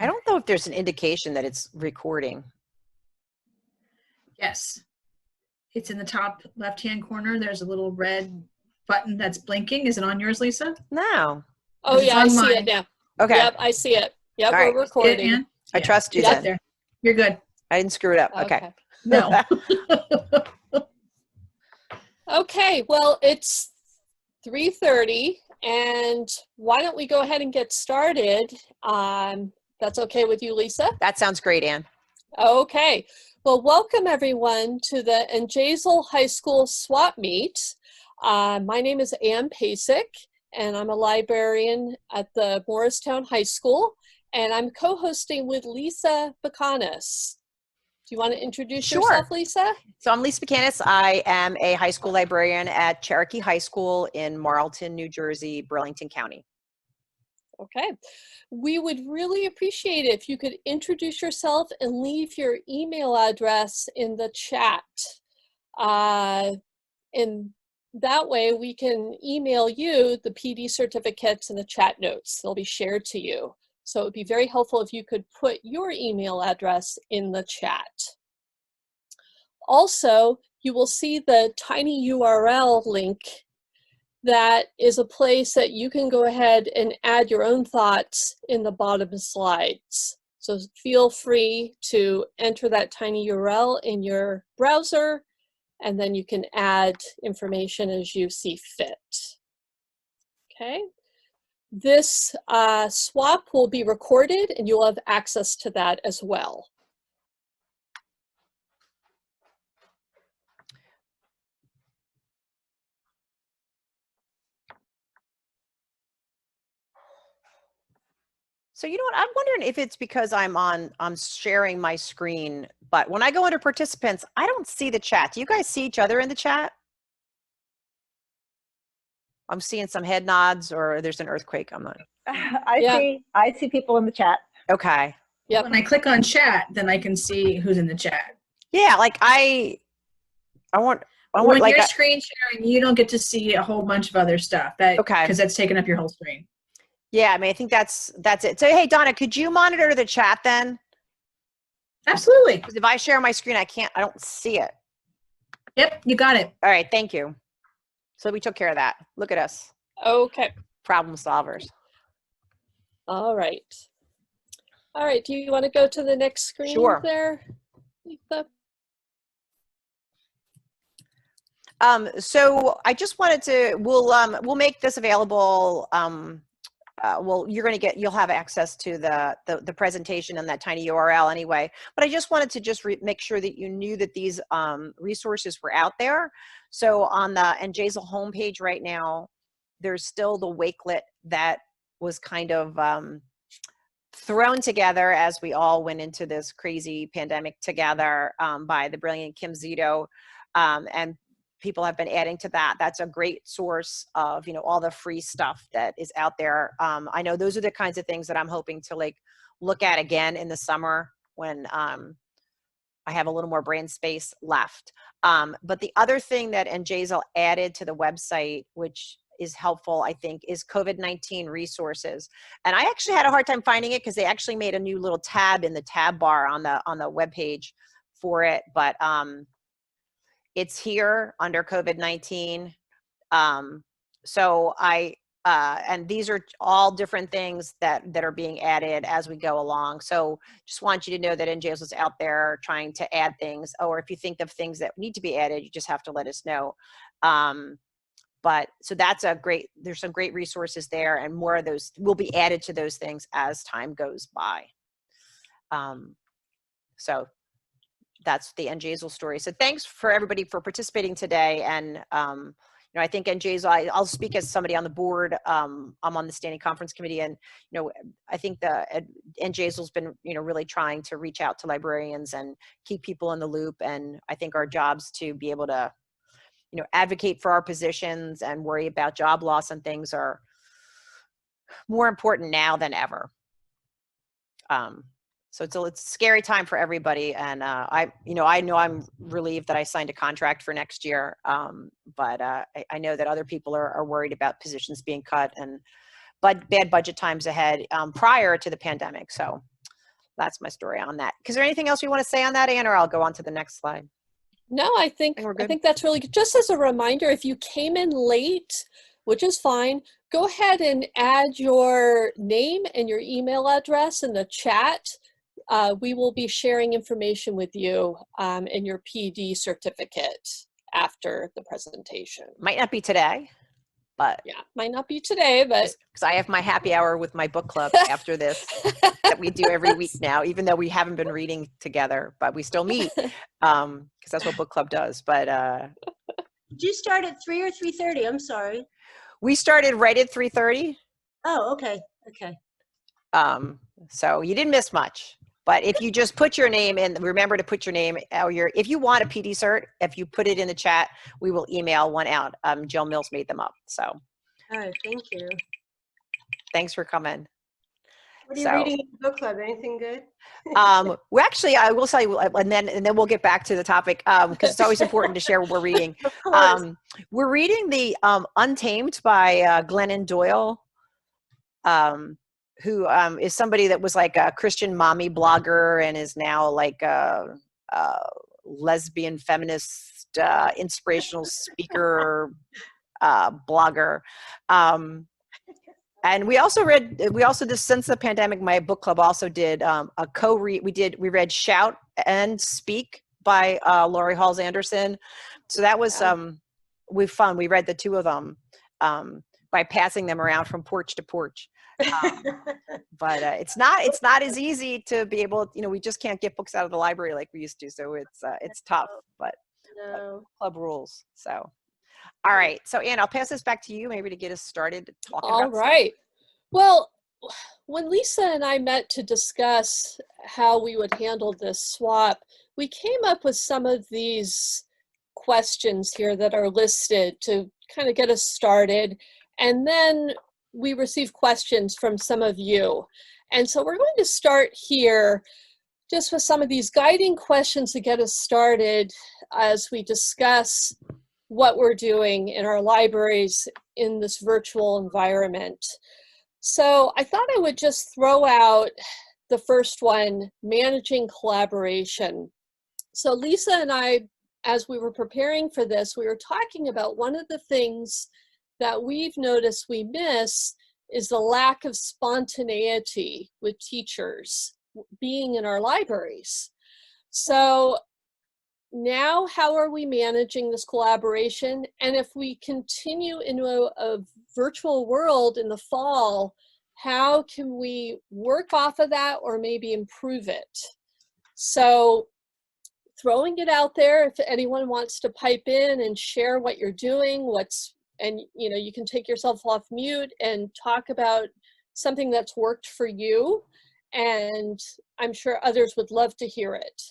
I don't know if there's an indication that it's recording. Yes. It's in the top left-hand corner. There's a little red button that's blinking. Is it on yours, Lisa? No. Oh yeah, I see it now. Okay. Yep, I see it. Yep, All we're right. recording. Yeah. I trust you It's then. up there. You're good. I didn't screw it up. Okay. No. Okay, well, it's 3:30, and why don't we go ahead and get started? That's okay with you, Lisa? That sounds great, Ann. Okay. Well, welcome everyone to the NJASL High School Swap Meet. My name is Ann Pasek, and I'm a librarian at the Morristown High School, and I'm co-hosting with Lisa Bakanis. Do you want to introduce yourself, Lisa? So I'm Lisa Bakanis. I am a high school librarian at Cherokee High School in Marlton, New Jersey, Burlington County. Okay. We would really appreciate it if you could introduce yourself and leave your email address in the chat. And that way we can email you the PD certificates and the chat notes. They'll be shared to you. So it would be very helpful if you could put your email address in the chat. Also, you will see the tiny URL link. That is a place that you can go ahead and add your own thoughts in the bottom slides. So feel free to enter that tiny URL in your browser, and then you can add information as you see fit. Okay. This swap will be recorded, and you'll have access to that as well. So you know what, I'm wondering if it's because I'm sharing my screen, but when I go under participants, I don't see the chat. Do you guys see each other in the chat? I'm seeing some head nods, or there's an earthquake. I'm not. I see people in the chat. Okay. Yep. When I click on chat, then I can see who's in the chat. Yeah, like I want when like you're screen sharing, you don't get to see a whole bunch of other stuff. Because that's taking up your whole screen. Yeah, I mean, I think that's it. So, hey, Donna, could you monitor the chat then? Absolutely. Because if I share my screen, I don't see it. Yep, you got it. All right, thank you. So we took care of that. Look at us. Okay. Problem solvers. All right. All right, do you want to go to the next screen there, Lisa? So I just wanted to, we'll make this available. Well, you'll have access to the presentation and that tiny URL anyway, but I just wanted to just make sure that you knew that these resources were out there. So on the NJASL homepage right now, there's still the Wakelet that was kind of thrown together as we all went into this crazy pandemic together by the brilliant Kim Zito, and people have been adding to that. That's a great source of, all the free stuff that is out there. I know those are the kinds of things that I'm hoping to look at again in the summer when I have a little more brain space left. But the other thing that NJASL added to the website, which is helpful, I think, is COVID-19 resources. And I actually had a hard time finding it because they actually made a new little tab in the tab bar on the webpage for it. But it's here under COVID-19. So and these are all different things that are being added as we go along. So just want you to know that NJASL is out there trying to add things, or if you think of things that need to be added, you just have to let us know. But so that's there's some great resources there, and more of those will be added to those things as time goes by. So that's the NJASL story. So thanks for everybody for participating today. And, I think NJASL, I'll speak as somebody on the board. I'm on the standing conference committee, and, I think the NJASL's been, really trying to reach out to librarians and keep people in the loop. And I think our jobs to be able to, advocate for our positions and worry about job loss and things are more important now than ever. So it's a scary time for everybody, and I know I'm relieved that I signed a contract for next year, but I know that other people are worried about positions being cut and bad budget times ahead prior to the pandemic. So that's my story on that. Is there anything else you want to say on that, Anne, or I'll go on to the next slide? No, I think we're good. that's really good. Just as a reminder, if you came in late, which is fine, go ahead and add your name and your email address in the chat. We will be sharing information with you in your PD certificate after the presentation. Might not be today, but yeah, might not be today, but because I have my happy hour with my book club after this that we do every week now, even though we haven't been reading together, but we still meet because that's what book club does. But did you start at 3 or 3:30? I'm sorry. We started right at 3:30. Oh, okay. Okay. So you didn't miss much. But if you just put your name in, remember to put your name or if you want a PD cert, if you put it in the chat, we will email one out. Jill Mills made them up. So. All right. Thank you. Thanks for coming. What are you reading in the book club? Anything good? Well, actually, I will tell you, and then we'll get back to the topic because it's always important to share what we're reading. Of course. We're reading the Untamed by Glennon Doyle. Who is somebody that was like a Christian mommy blogger and is now like a lesbian feminist inspirational speaker blogger. And we also did, since the pandemic, my book club also did a co-read. We read Shout and Speak by Laurie Halls Anderson. So that was fun. We read the two of them by passing them around from porch to porch. But it's not as easy to be able, we just can't get books out of the library like we used to. So it's tough, but club rules. So, all right. So Anne, I'll pass this back to you maybe to get us started talking about all right. Well, when Lisa and I met to discuss how we would handle this swap, we came up with some of these questions here that are listed to kind of get us started. And then we received questions from some of you. And so we're going to start here just with some of these guiding questions to get us started as we discuss what we're doing in our libraries in this virtual environment. So I thought I would just throw out the first one, managing collaboration. So Lisa and I, as we were preparing for this, we were talking about one of the things that we've noticed we miss is the lack of spontaneity with teachers being in our libraries. So now how are we managing this collaboration? And if we continue into a virtual world in the fall, how can we work off of that or maybe improve it? So throwing it out there, if anyone wants to pipe in and share what you're doing, and you can take yourself off mute and talk about something that's worked for you, and I'm sure others would love to hear it.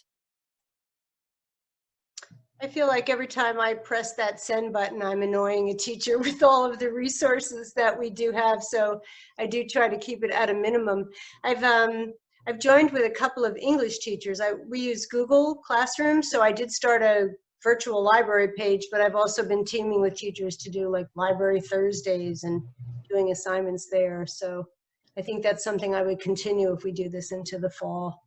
I feel like every time I press that send button, I'm annoying a teacher with all of the resources that we do have. So I do try to keep it at a minimum. I've joined with a couple of English teachers. We use Google Classroom, so I did start a virtual library page, but I've also been teaming with teachers to do like Library Thursdays and doing assignments there. So I think that's something I would continue if we do this into the fall.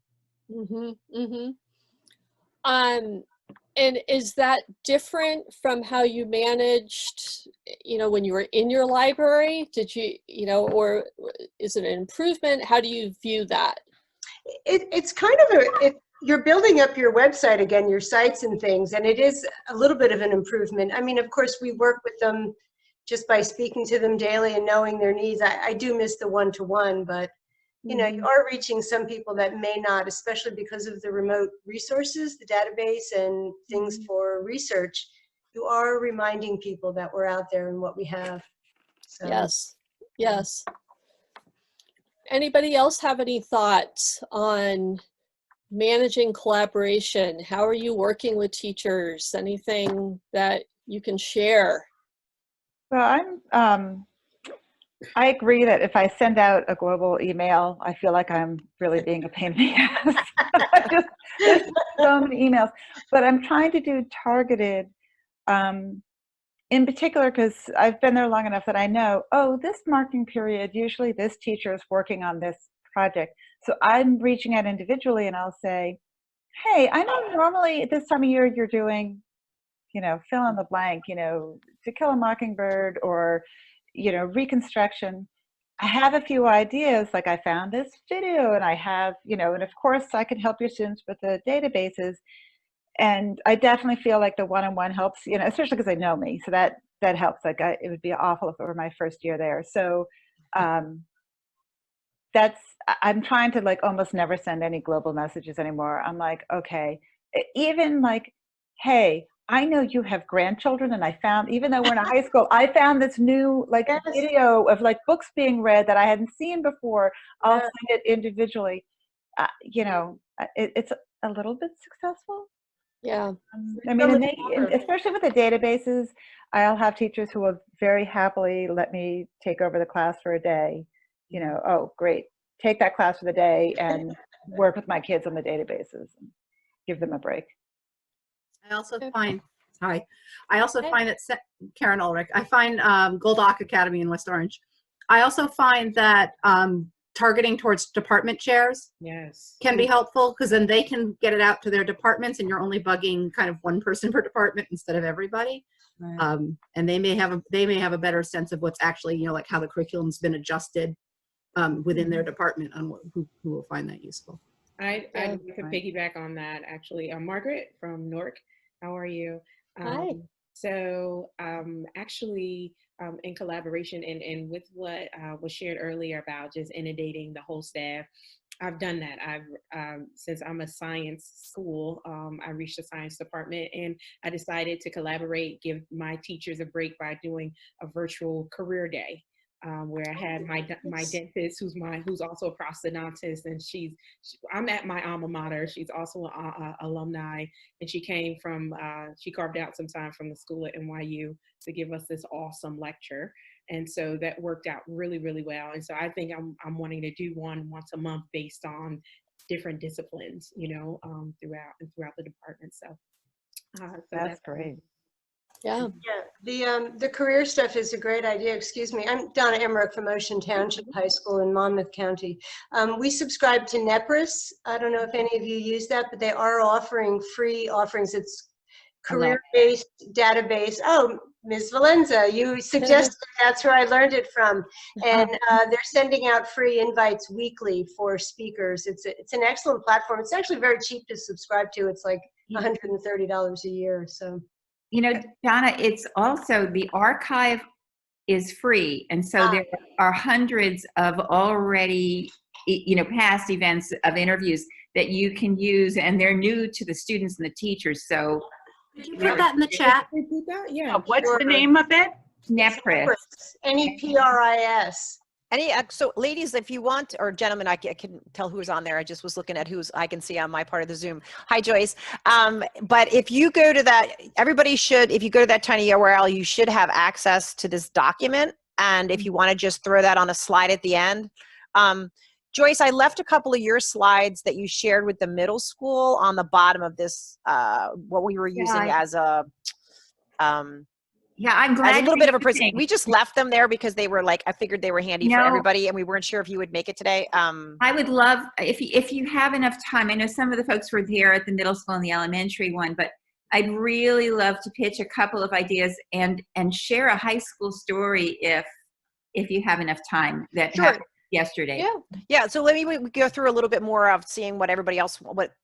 And is that different from how you managed, when you were in your library? Did you, or is it an improvement? How do you view that? It's kind of you're building up your website again, your sites and things, and it is a little bit of an improvement. I mean, of course, we work with them just by speaking to them daily and knowing their needs. I do miss the one-to-one, but you are reaching some people that may not, especially because of the remote resources, the database and things for research. You are reminding people that we're out there and what we have. So. Yes. Anybody else have any thoughts on managing collaboration? How are you working with teachers? Anything that you can share? Well, I agree that if I send out a global email, I feel like I'm really being a pain in the ass. There's so many emails, but I'm trying to do targeted, in particular, because I've been there long enough that I know, this marking period, usually this teacher is working on this project. So I'm reaching out individually and I'll say, hey, I know normally at this time of year you're doing, fill in the blank, To Kill a Mockingbird or, Reconstruction. I have a few ideas, like I found this video and I have, and of course I can help your students with the databases. And I definitely feel like the one-on-one helps, especially because they know me. So that helps. Like it would be awful if it were my first year there. So I'm trying to like almost never send any global messages anymore. I'm like, okay, even like, hey, I know you have grandchildren, and I found, even though we're in a high school, I found this new like video of like books being read that I hadn't seen before. I'll send it individually. It's a little bit successful. Yeah. I mean, and especially with the databases, I'll have teachers who will very happily let me take over the class for a day. Oh, great, take that class for the day and work with my kids on the databases and give them a break. I also find, I also find that, Karen Ulrich, I find Gold Ock Academy in West Orange. I also find that targeting towards department chairs can be helpful, because then they can get it out to their departments and you're only bugging kind of one person per department instead of everybody. Right. And they may have a better sense of what's actually, like how the curriculum's been adjusted within their department on who will find that useful. I'd like to piggyback on that, actually. Margaret from Newark, how are you? Hi. So actually, in collaboration and with what was shared earlier about just inundating the whole staff, I've done that. Since I'm a science school, I reached the science department and I decided to collaborate, give my teachers a break by doing a virtual career day. Where I had my dentist, who's also a prosthodontist, and I'm at my alma mater. She's also an alumni, and she came from she carved out some time from the school at NYU to give us this awesome lecture, and so that worked out really, really well. And so I think I'm wanting to do one once a month based on different disciplines, throughout the department. So that's great. Yeah. The career stuff is a great idea. Excuse me. I'm Donna Emmerich from Ocean Township High School in Monmouth County. We subscribe to NEPRIS. I don't know if any of you use that, but they are offering free offerings. It's career-based database. Oh, Ms. Valenza, you suggested that's where I learned it from. And they're sending out free invites weekly for speakers. It's an excellent platform. It's actually very cheap to subscribe to. It's like $130 a year. So. Donna, it's also the archive is free. And so there are hundreds of already, past events of interviews that you can use, and they're new to the students and the teachers. So could you put that in the chat? Yeah. What's the name of it? NEPRIS. NEPRIS. So ladies, if you want, or gentlemen, I can tell who's on there. I just was looking at who's I can see on my part of the Zoom. Hi, Joyce. But if you go to that, if you go to that tiny URL, you should have access to this document. And if you want to just throw that on a slide at the end. Joyce, I left a couple of your slides that you shared with the middle school on the bottom of this, what we were using as a, yeah, I'm glad. A little bit of a person. We just left them there because they were like, I figured they were handy for everybody, and we weren't sure if you would make it today. I would love, if you have enough time, I know some of the folks were there at the middle school and the elementary one, but I'd really love to pitch a couple of ideas and share a high school story if you have enough time that happened yesterday. Yeah. So let me go through a little bit more of seeing what everybody else,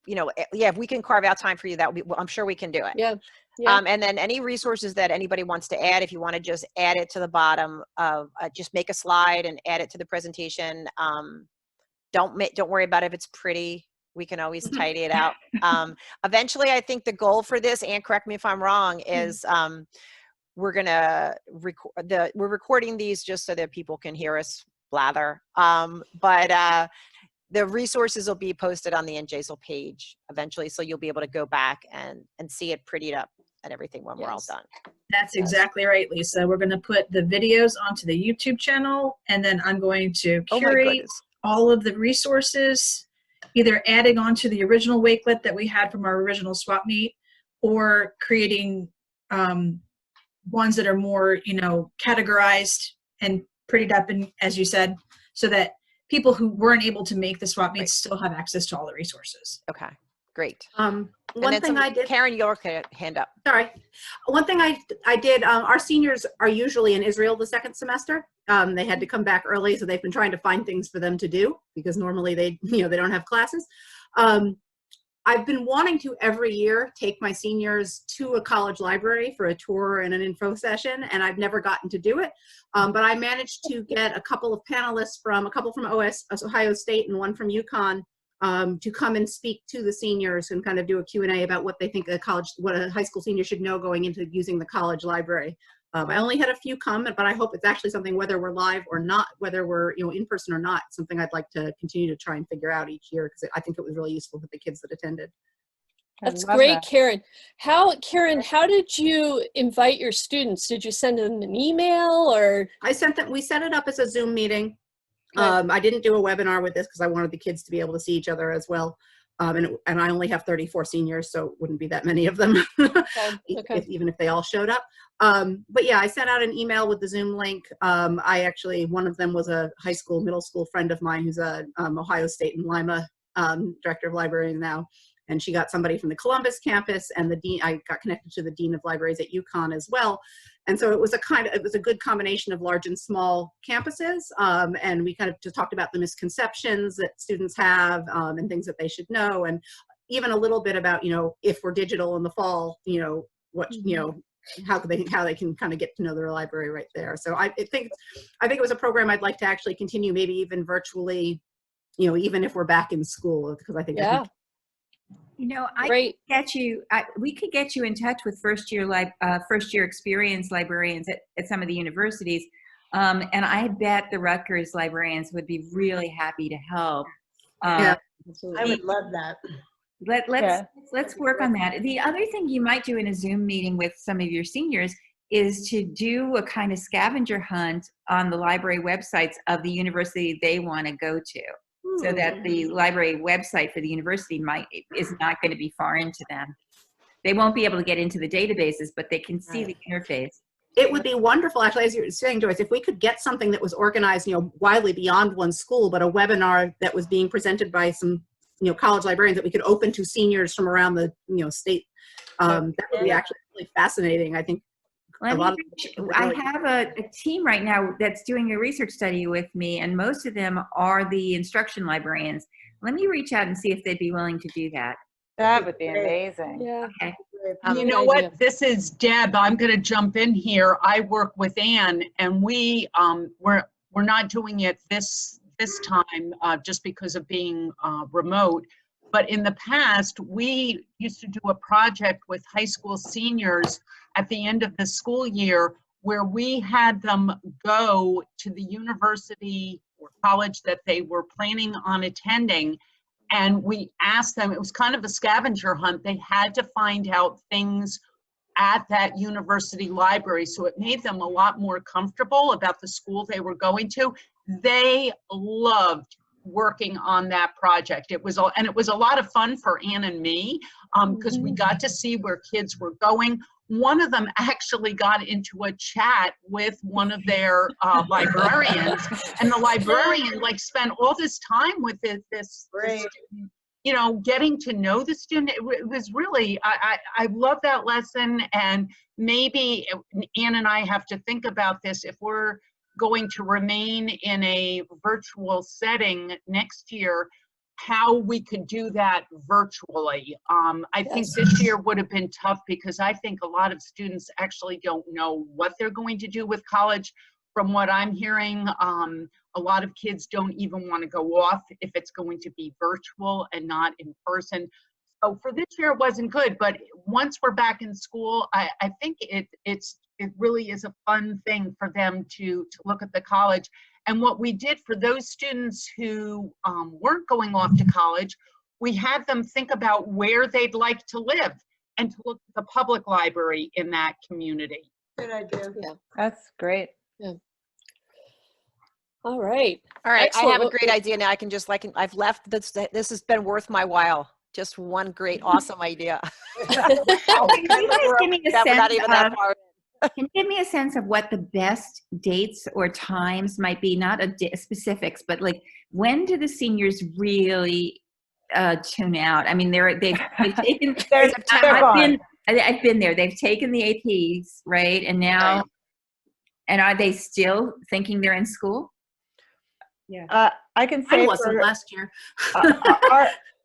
if we can carve out time for you, that would be, I'm sure we can do it. Yeah. And then any resources that anybody wants to add, if you want to just add it to the bottom of, just make a slide and add it to the presentation. Don't worry about if it's pretty. We can always tidy it out. Eventually, I think the goal for this, and correct me if I'm wrong, is we're gonna we're recording these just so that people can hear us blather. But the resources will be posted on the NJASL page eventually, so you'll be able to go back and see it prettied up and everything when we're all done. That's exactly right, Lisa. We're going to put the videos onto the YouTube channel, and then I'm going to curate all of the resources, either adding onto the original Wakelet that we had from our original swap meet, or creating ones that are more, categorized and prettied up, and as you said, so that people who weren't able to make the swap meets still have access to all the resources. Okay, great. One thing I did. Karen, your hand up. Sorry. One thing I did, our seniors are usually in Israel the second semester. They had to come back early, so they've been trying to find things for them to do because normally they don't have classes. I've been wanting to every year take my seniors to a college library for a tour and an info session, and I've never gotten to do it. But I managed to get a couple of panelists a couple from Ohio State and one from UConn to come and speak to the seniors and kind of do a Q&A about what they think what a high school senior should know going into using the college library. I only had a few come, but I hope it's actually something, whether we're live or not, whether we're in person or not, something I'd like to continue to try and figure out each year, because I think it was really useful for the kids that attended. That's great, Karen. Karen, how did you invite your students? Did you send them an email or? We set it up as a Zoom meeting. Okay. I didn't do a webinar with this because I wanted the kids to be able to see each other as well. And I only have 34 seniors, so it wouldn't be that many of them, even if they all showed up. But yeah, I sent out an email with the Zoom link. One of them was a middle school friend of mine who's a Ohio State and Lima director of library now. And she got somebody from the Columbus campus, and the dean. I got connected to the dean of libraries at UConn as well. And so it was a good combination of large and small campuses. And we kind of just talked about the misconceptions that students have and things that they should know. And even a little bit about, if we're digital in the fall, how they can kind of get to know their library right there. So I think it was a program I'd like to actually continue, maybe even virtually, even if we're back in school, because I think, we could get you in touch with first year experienced librarians at some of the universities. And I bet the Rutgers librarians would be really happy to help. I would love that. Let's work on that. The other thing you might do in a Zoom meeting with some of your seniors is to do a kind of scavenger hunt on the library websites of the university they want to go to. So that the library website for the university is not going to be foreign to them. They won't be able to get into the databases, but they can see the interface. It would be wonderful, actually, as you were saying, Joyce, if we could get something that was organized, widely beyond one school, but a webinar that was being presented by some, college librarians that we could open to seniors from around the, state. That would be actually really fascinating. I think. I have a team right now that's doing a research study with me, and most of them are the instruction librarians. Let me reach out and see if they'd be willing to do that. That would be amazing. Yeah. Okay. You know what? This is Deb. I'm going to jump in here. I work with Anne, and we're not doing it this time just because of being remote. But in the past, we used to do a project with high school seniors at the end of the school year where we had them go to the university or college that they were planning on attending. And we asked them, it was kind of a scavenger hunt. They had to find out things at that university library. So it made them a lot more comfortable about the school they were going to. They loved working on that project. It was a lot of fun for Anne and me because we got to see where kids were going. One of them actually got into a chat with one of their librarians, and the librarian spent all this time with this student, getting to know the student. It was really, I love that lesson. And maybe Anne and I have to think about this if we're going to remain in a virtual setting next year, how we could do that virtually. I think this year would have been tough because I think a lot of students actually don't know what they're going to do with college. From what I'm hearing, a lot of kids don't even want to go off if it's going to be virtual and not in person. So for this year, it wasn't good, but once we're back in school, I think it really is a fun thing for them to look at the college. And what we did for those students who weren't going off to college, we had them think about where they'd like to live and to look at the public library in that community. Good idea. Yeah. That's great. Yeah. All right. Excellent. I have a great idea now. I've left this has been worth my while. Just one great, awesome idea. Can you guys give me a sense not even that far. Can you give me a sense of what the best dates or times might be? Not specifics, but like when do the seniors really tune out? I mean, they've taken. I've been there. They've taken the APs, right? And now, Right. and are they still thinking they're in school? Yeah. I can say I wasn't last year.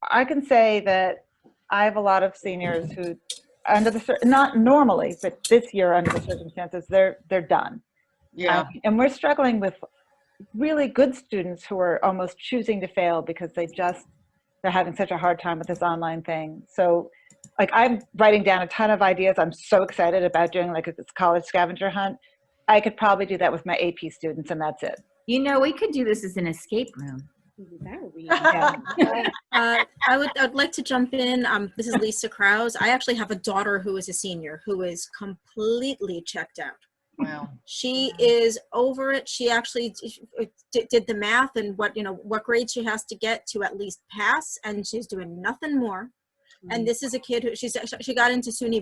I can say that I have a lot of seniors who, under the not normally, but this year under the circumstances, they're done. Yeah. And we're struggling with really good students who are almost choosing to fail because they're having such a hard time with this online thing. So, like, I'm writing down a ton of ideas. I'm so excited about doing like this college scavenger hunt. I could probably do that with my AP students, and that's it. You know, we could do this as an escape room. That would be Yeah. I'd like to jump in. This is Lisa Krause. I actually have a daughter who is a senior who is completely checked out. Wow. She is over it. She actually did the math and what grade she has to get to at least pass, and she's doing nothing more. And this is a kid who she got into SUNY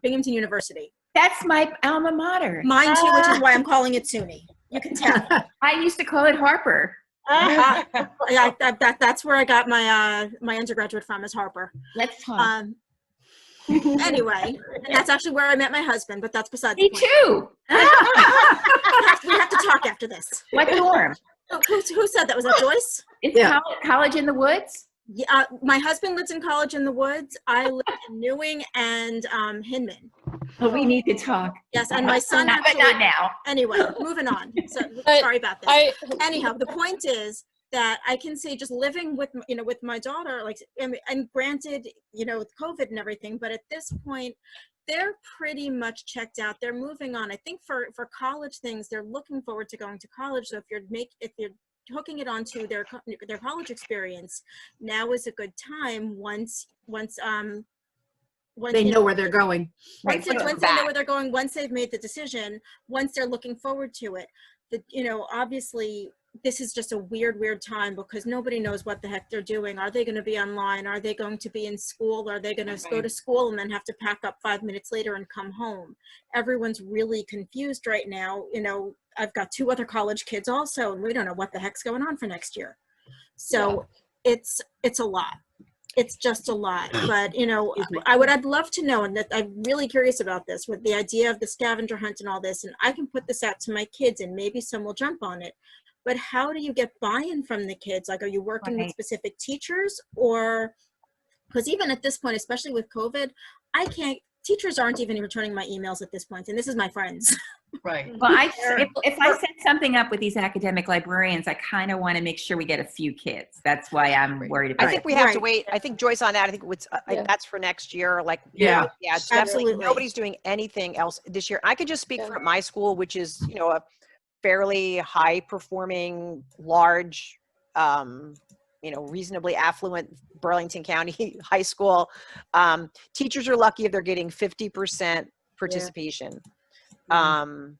Binghamton University. That's my alma mater. Mine too, which is why I'm calling it SUNY. You can tell. I used to call it Harper. That's where I got my my undergraduate from, is Harper. Let's talk. Anyway, and that's actually where I met my husband, but that's besides Me the point. too. We have to talk after this. What dorm? Who said that? Was that Joyce? It's college in the woods? Yeah, my husband lives in College in the Woods. I live in Newing and Hinman. Oh, we need to talk. Yes, and my son But not now. Anyway, moving on. So sorry about this. Anyhow, the point is that I can see just living with with my daughter, like, and granted, with COVID and everything, but at this point, they're pretty much checked out. They're moving on. I think for college things, they're looking forward to going to college. So if you're hooking it onto their college experience, now is a good time once They know where they're going. Once they know where they're going, once they've made the decision, once they're looking forward to it. Obviously this is just a weird time because nobody knows what the heck they're doing. Are they going to be online? Are they going to be in school? Are they going to go to school and then have to pack up 5 minutes later and come home? Everyone's really confused right now. I've got 2 other college kids also, and we don't know what the heck's going on for next year. So it's a lot. It's just a lot. But, I'd love to know, and that I'm really curious about this, with the idea of the scavenger hunt and all this, and I can put this out to my kids and maybe some will jump on it. But how do you get buy-in from the kids? Like, are you working with specific teachers? Or, because even at this point, especially with COVID, teachers aren't even returning my emails at this point, and this is my friends. Right. Well, if I set something up with these academic librarians, I kind of want to make sure we get a few kids. That's why I'm worried about it. I think we have to wait. I think Joyce on that. I think that's for next year. Like, yeah, it's definitely nobody's doing anything else this year. I could just speak for my school, which is a fairly high performing, large, reasonably affluent Burlington County high school. Teachers are lucky if they're getting 50% participation. And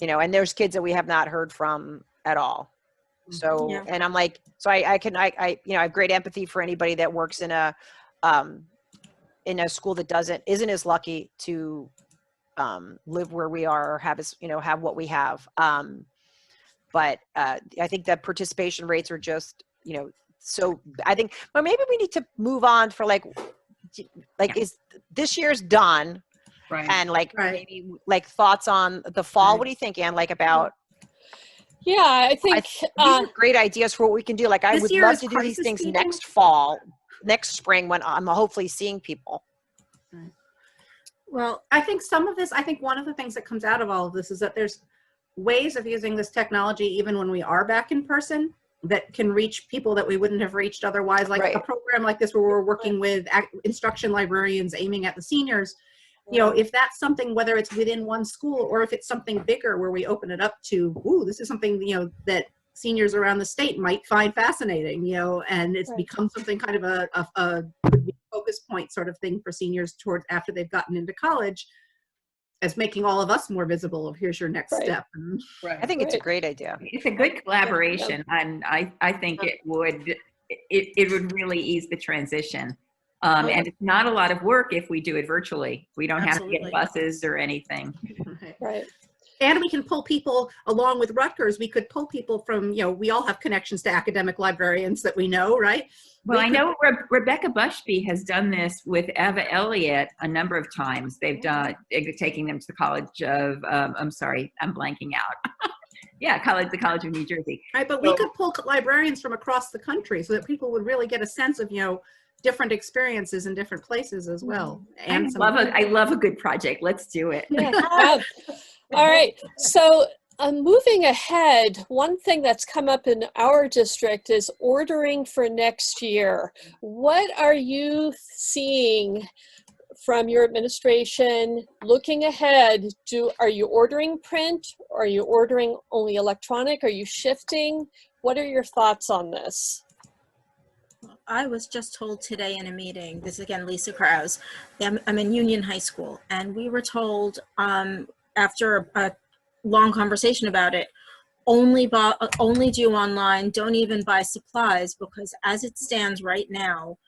there's kids that we have not heard from at all. So, and I'm like, so I have great empathy for anybody that works in a school that isn't as lucky to live where we are or have what we have. But I think that participation rates are just, so I think, well, maybe we need to move on for is this year's done. Right. And maybe thoughts on the fall. What do you think, Anne, about? Yeah, I think these are great ideas for what we can do. Like, I would love to do these things next fall, next spring, when I'm hopefully seeing people. Well, I think one of the things that comes out of all of this is that there's ways of using this technology, even when we are back in person, that can reach people that we wouldn't have reached otherwise. Like a program like this where we're working with instruction librarians aiming at the seniors. If that's something, whether it's within one school or if it's something bigger where we open it up to, this is something, that seniors around the state might find fascinating, and it's become something kind of a focus point sort of thing for seniors towards after they've gotten into college, as making all of us more visible of here's your next step. I think it's a great idea. It's a good collaboration. And I think it would really ease the transition. And it's not a lot of work if we do it virtually. We don't have to Absolutely. get buses or anything. Right. And we can pull people along with Rutgers. We could pull people from, we all have connections to academic librarians that we know, right? Well, I know Rebecca Bushby has done this with Eva Elliott a number of times. They've done taking them to the College of, I'm sorry, I'm blanking out. Yeah, the College of New Jersey. Right, but we could pull librarians from across the country so that people would really get a sense of, different experiences in different places as well. And I love a good project. Let's do it. Yeah. All right. So moving ahead, one thing that's come up in our district is ordering for next year. What are you seeing from your administration looking ahead? Are you ordering print? Are you ordering only electronic? Are you shifting? What are your thoughts on this? I was just told today in a meeting, this is again Lisa Krause, I'm in Union High School, and we were told after a long conversation about it, only do online, don't even buy supplies, because as it stands right now,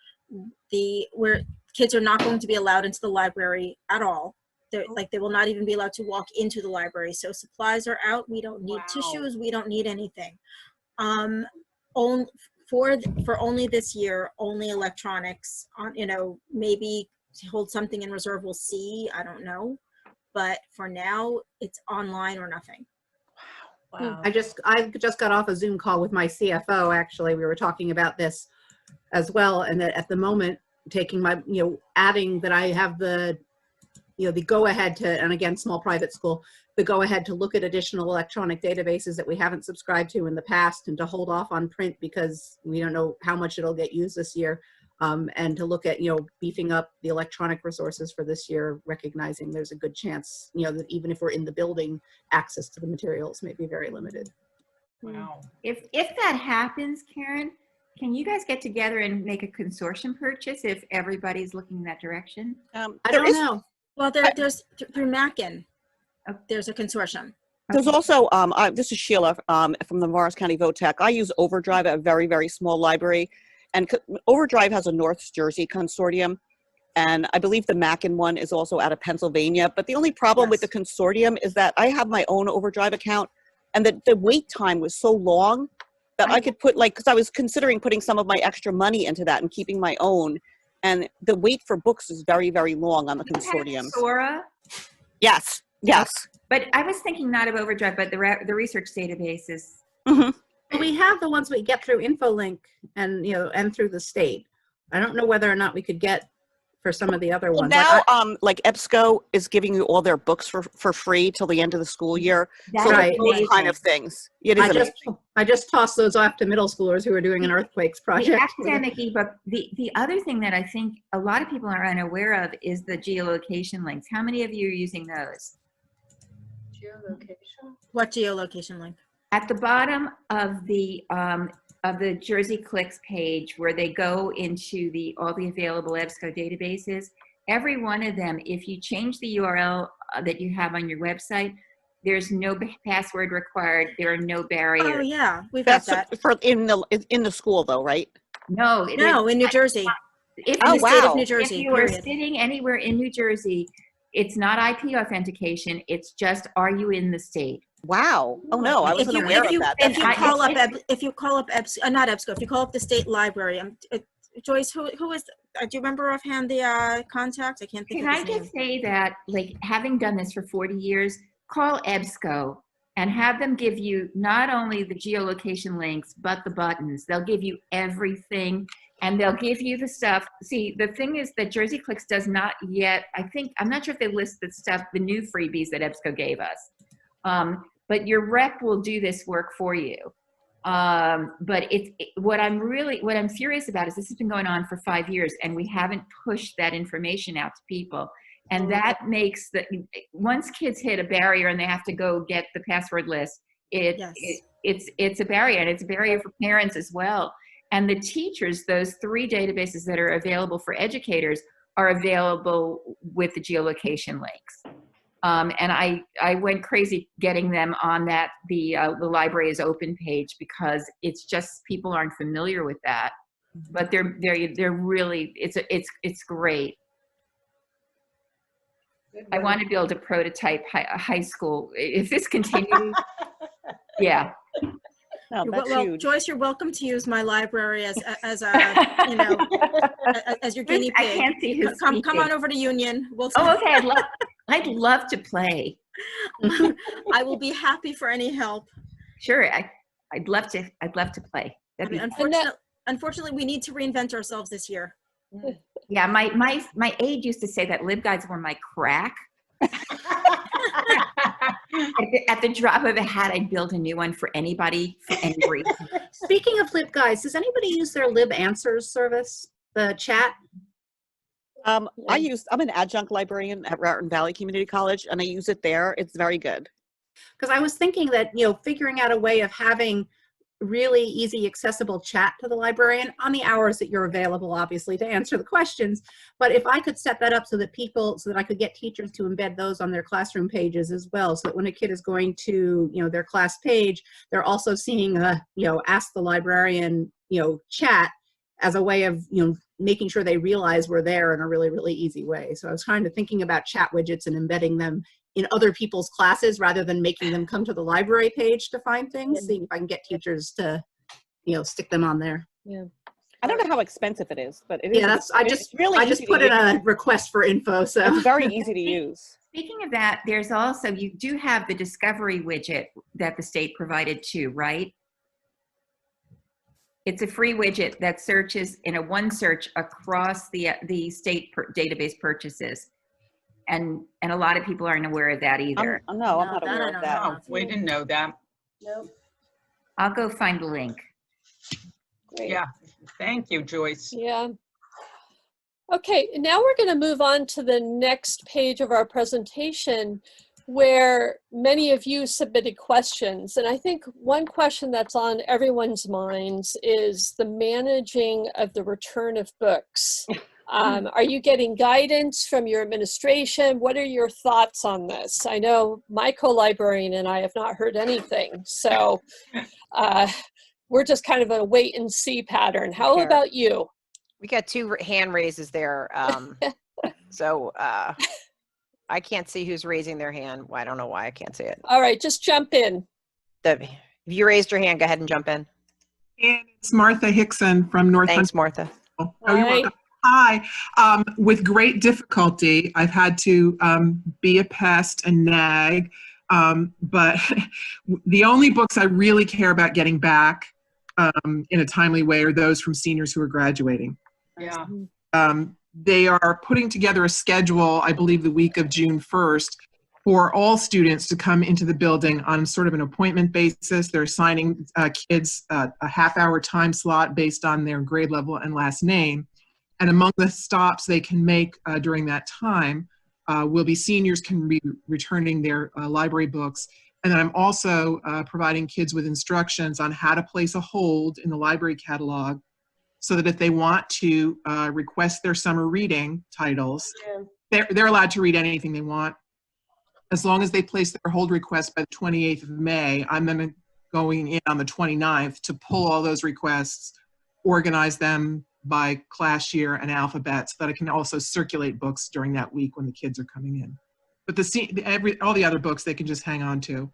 kids are not going to be allowed into the library at all. They will not even be allowed to walk into the library. So supplies are out. We don't need tissues. We don't need anything. For only this year, only electronics. Maybe hold something in reserve. We'll see. I don't know. But for now, it's online or nothing. Wow. I just got off a Zoom call with my CFO. Actually, we were talking about this as well, and that at the moment, taking my, adding that I have the go ahead to, and again, small private school, the go ahead to look at additional electronic databases that we haven't subscribed to in the past, and to hold off on print because we don't know how much it'll get used this year. And to look at, beefing up the electronic resources for this year, recognizing there's a good chance, that even if we're in the building, access to the materials may be very limited. Wow. If that happens, Karen, can you guys get together and make a consortium purchase if everybody's looking in that direction? I don't know. Well, there's through Mackin, there's a consortium. There's also, this is Sheila from the Morris County VOTEC. I use Overdrive at a very, very small library. And Overdrive has a North Jersey consortium. And I believe the Mackin one is also out of Pennsylvania. But the only problem with the consortium is that I have my own Overdrive account. And the wait time was so long that I could put, because I was considering putting some of my extra money into that and keeping my own. And the wait for books is very, very long on the consortium. Sora? Yes, yes. But I was thinking not of Overdrive, but the research databases. Mm-hmm. Well, we have the ones we get through InfoLink and, and through the state. I don't know whether or not we could get for some of the other ones. Now, like EBSCO is giving you all their books for free till the end of the school year. That's so right. Those kind of things. It is I just tossed those off to middle schoolers who are doing an earthquakes project. The academic ebook. The other thing that I think a lot of people are unaware of is the geolocation links. How many of you are using those? Geolocation? What geolocation link? At the bottom of the Jersey Clicks page, where they go into all the available EBSCO databases, every one of them, if you change the URL that you have on your website, there's no password required. There are no barriers. Oh yeah, we've got that. in the school though, right? No, in New Jersey. If in the state of New Jersey. If you are sitting anywhere in New Jersey, it's not IP authentication. It's just, are you in the state? Wow. Oh no, I wasn't aware of that. If you call up not EBSCO, if you call up the state library, Joyce, who is? Do you remember offhand the contact? I can't think. Can I just say that, having done this for 40 years, call EBSCO and have them give you not only the geolocation links but the buttons. They'll give you everything. And they'll give you the stuff. See, the thing is that Jersey Clicks does not yet, I'm not sure if they list the new freebies that EBSCO gave us. But your rep will do this work for you. But what I'm furious about is this has been going on for 5 years and we haven't pushed that information out to people. And that makes once kids hit a barrier and they have to go get the password list, it's a barrier, and it's a barrier for parents as well. And the teachers, those 3 databases that are available for educators are available with the geolocation links. And I went crazy getting them on the library is open page because it's just, people aren't familiar with that. but they're really, it's great. I want to be able to prototype a high school if this continues. Yeah. No, that's well, huge. Joyce, you're welcome to use my library as a you know, as your guinea pig. I can't see who's come speaking. on over to Union. We'll Oh, okay. I'd love to play. I will be happy for any help. Sure, I'd love to play. I mean, unfortunately, we need to reinvent ourselves this year. Yeah, my aide used to say that LibGuides were my crack. At the drop of a hat, I'd build a new one for anybody for any reason. Speaking of LibGuides, does anybody use their Lib Answers service, the chat? I'm an adjunct librarian at Raritan Valley Community College, and I use it there. It's very good. Because I was thinking that, figuring out a way of having really easy, accessible chat to the librarian on the hours that you're available, obviously, to answer the questions. But if I could set that up so that I could get teachers to embed those on their classroom pages as well, so that when a kid is going to, their class page, they're also seeing a, ask the librarian, chat as a way of, making sure they realize we're there in a really, really easy way. So I was kind of thinking about chat widgets and embedding them in other people's classes rather than making them come to the library page to find things, seeing if I can get teachers to, stick them on there. Yeah. I don't know how expensive it is, but it is. Yeah, I just put in a request for info. So it's very easy to use. Speaking of that, there's also, you do have the discovery widget that the state provided too, right? It's a free widget that searches in a one search across the state database purchases. And a lot of people aren't aware of that either. I'm not aware of that. Oh, we didn't know that. Nope. I'll go find the link. Great. Yeah, thank you, Joyce. Yeah. Okay, now we're going to move on to the next page of our presentation, where many of you submitted questions. And I think one question that's on everyone's minds is the managing of the return of books. Are you getting guidance from your administration? What are your thoughts on this? I know my co-librarian and I have not heard anything. So we're just kind of in a wait and see pattern. How about you? We got 2 hand raises there. So I can't see who's raising their hand. Well, I don't know why I can't see it. All right, just jump in. If you raised your hand, go ahead and jump in. And it's Martha Hickson from North. Thanks, Martha. Oh, you're welcome. Hi. With great difficulty, I've had to be a pest and nag, but the only books I really care about getting back in a timely way are those from seniors who are graduating. Yeah. They are putting together a schedule, I believe the week of June 1st, for all students to come into the building on sort of an appointment basis. They're assigning kids a half-hour time slot based on their grade level and last name. And among the stops they can make during that time will be seniors can be returning their library books. And then I'm also providing kids with instructions on how to place a hold in the library catalog so that if they want to request their summer reading titles, they're allowed to read anything they want. As long as they place their hold request by the 28th of May, I'm then going in on the 29th to pull all those requests, organize them by class year and alphabet, so that I can also circulate books during that week when the kids are coming in. But all the other books they can just hang on to.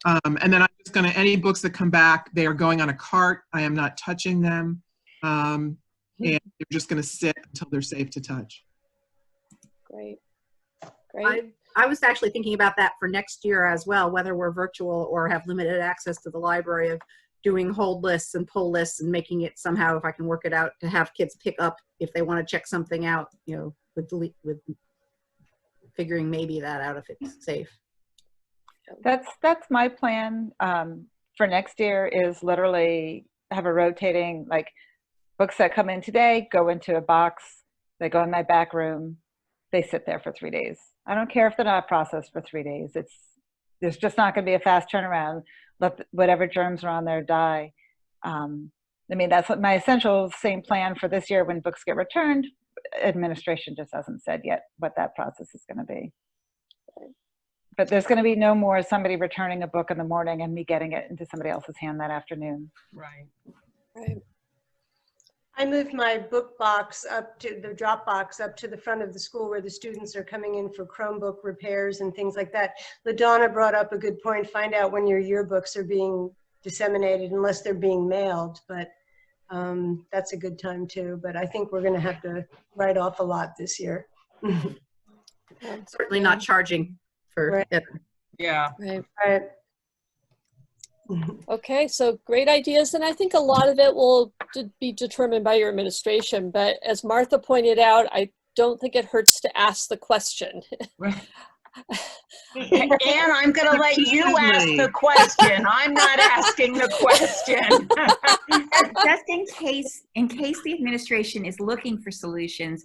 And then I'm just going to, any books that come back, they are going on a cart. I am not touching them. And they're just going to sit until they're safe to touch. Great. Great. I was actually thinking about that for next year as well, whether we're virtual or have limited access to the library, of doing hold lists and pull lists and making it somehow, if I can work it out, to have kids pick up if they want to check something out, with figuring maybe that out if it's safe. That's my plan for next year, is literally have a rotating, like, books that come in today go into a box, they go in my back room, they sit there for 3 days. I don't care if they're not processed for 3 days. There's just not going to be a fast turnaround. Let whatever germs are on there die. I mean, that's what my essential same plan for this year when books get returned. Administration just hasn't said yet what that process is going to be. But there's going to be no more somebody returning a book in the morning and me getting it into somebody else's hand that afternoon. Right. Right. I moved my book box up to the drop box up to the front of the school where the students are coming in for Chromebook repairs and things like that. LaDonna brought up a good point. Find out when your yearbooks are being disseminated unless they're being mailed, but that's a good time too. But I think we're going to have to write off a lot this year. Certainly not charging for it. Yeah. Right. Okay, so great ideas, and I think a lot of it will be determined by your administration, but as Martha pointed out, I don't think it hurts to ask the question. And I'm going to let you ask the question. I'm not asking the question. Just in case the administration is looking for solutions,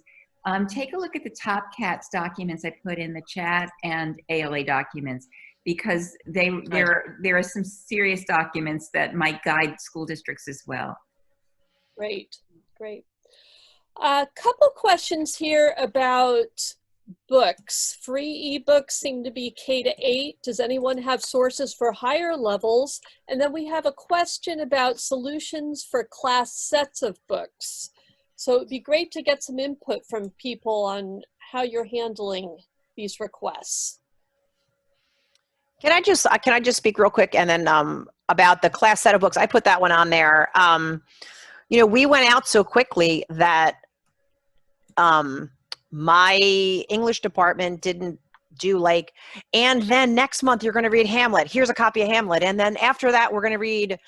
take a look at the Top Cats documents I put in the chat and ALA documents, because there are some serious documents that might guide school districts as well. Great. A couple questions here about books. Free ebooks seem to be K-8. Does anyone have sources for higher levels? And then we have a question about solutions for class sets of books. So it'd be great to get some input from people on how you're handling these requests. Can I just speak real quick and then about the class set of books? I put that one on there. You know, we went out so quickly that my English department didn't do like, and then next month you're going to read Hamlet. Here's a copy of Hamlet. And then after that, we're going to read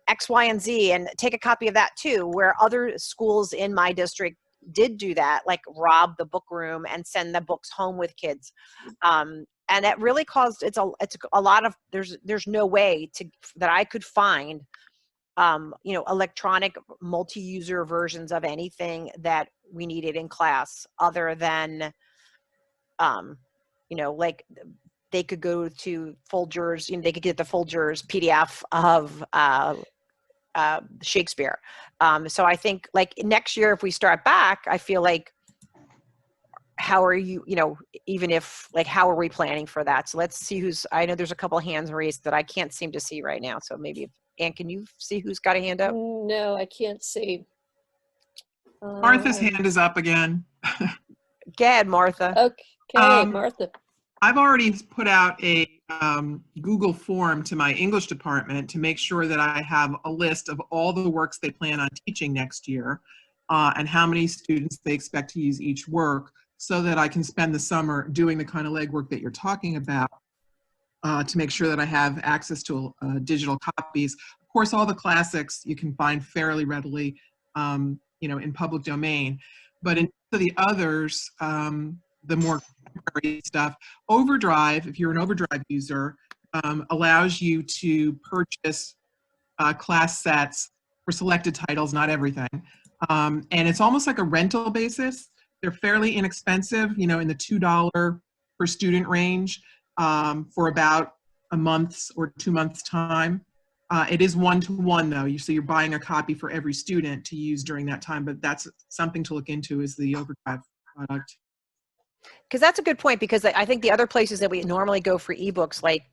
X, Y, and Z and take a copy of that too, where other schools in my district did do that, like rob the book room and send the books home with kids. And it really caused, it's a lot of, there's no way that I could find, you know, electronic multi-user versions of anything that we needed in class other than, you know, like they could go to Folger's, you know, they could get the Folger's PDF of Shakespeare. So I think like next year, if we start back, I feel like, how are you, you know, even if like, how are we planning for that? So let's see I know there's a couple of hands raised that I can't seem to see right now. So maybe, Ann, can you see who's got a hand up? No, I can't see. Martha's hand is up again. Go ahead, Martha. Okay, Martha. I've already put out a Google form to my English department to make sure that I have a list of all the works they plan on teaching next year and how many students they expect to use each work, so that I can spend the summer doing the kind of legwork that you're talking about to make sure that I have access to digital copies. Of course, all the classics you can find fairly readily, you know, in public domain. But in the others, the more contemporary stuff, Overdrive, if you're an Overdrive user, allows you to purchase class sets for selected titles, not everything. And it's almost like a rental basis. They're fairly inexpensive, you know, in the $2 per student range for about a month's or 2 months' time. It is one-to-one though, so you're buying a copy for every student to use during that time, but that's something to look into, is the Overdrive product. Because that's a good point, because I think the other places that we normally go for ebooks, like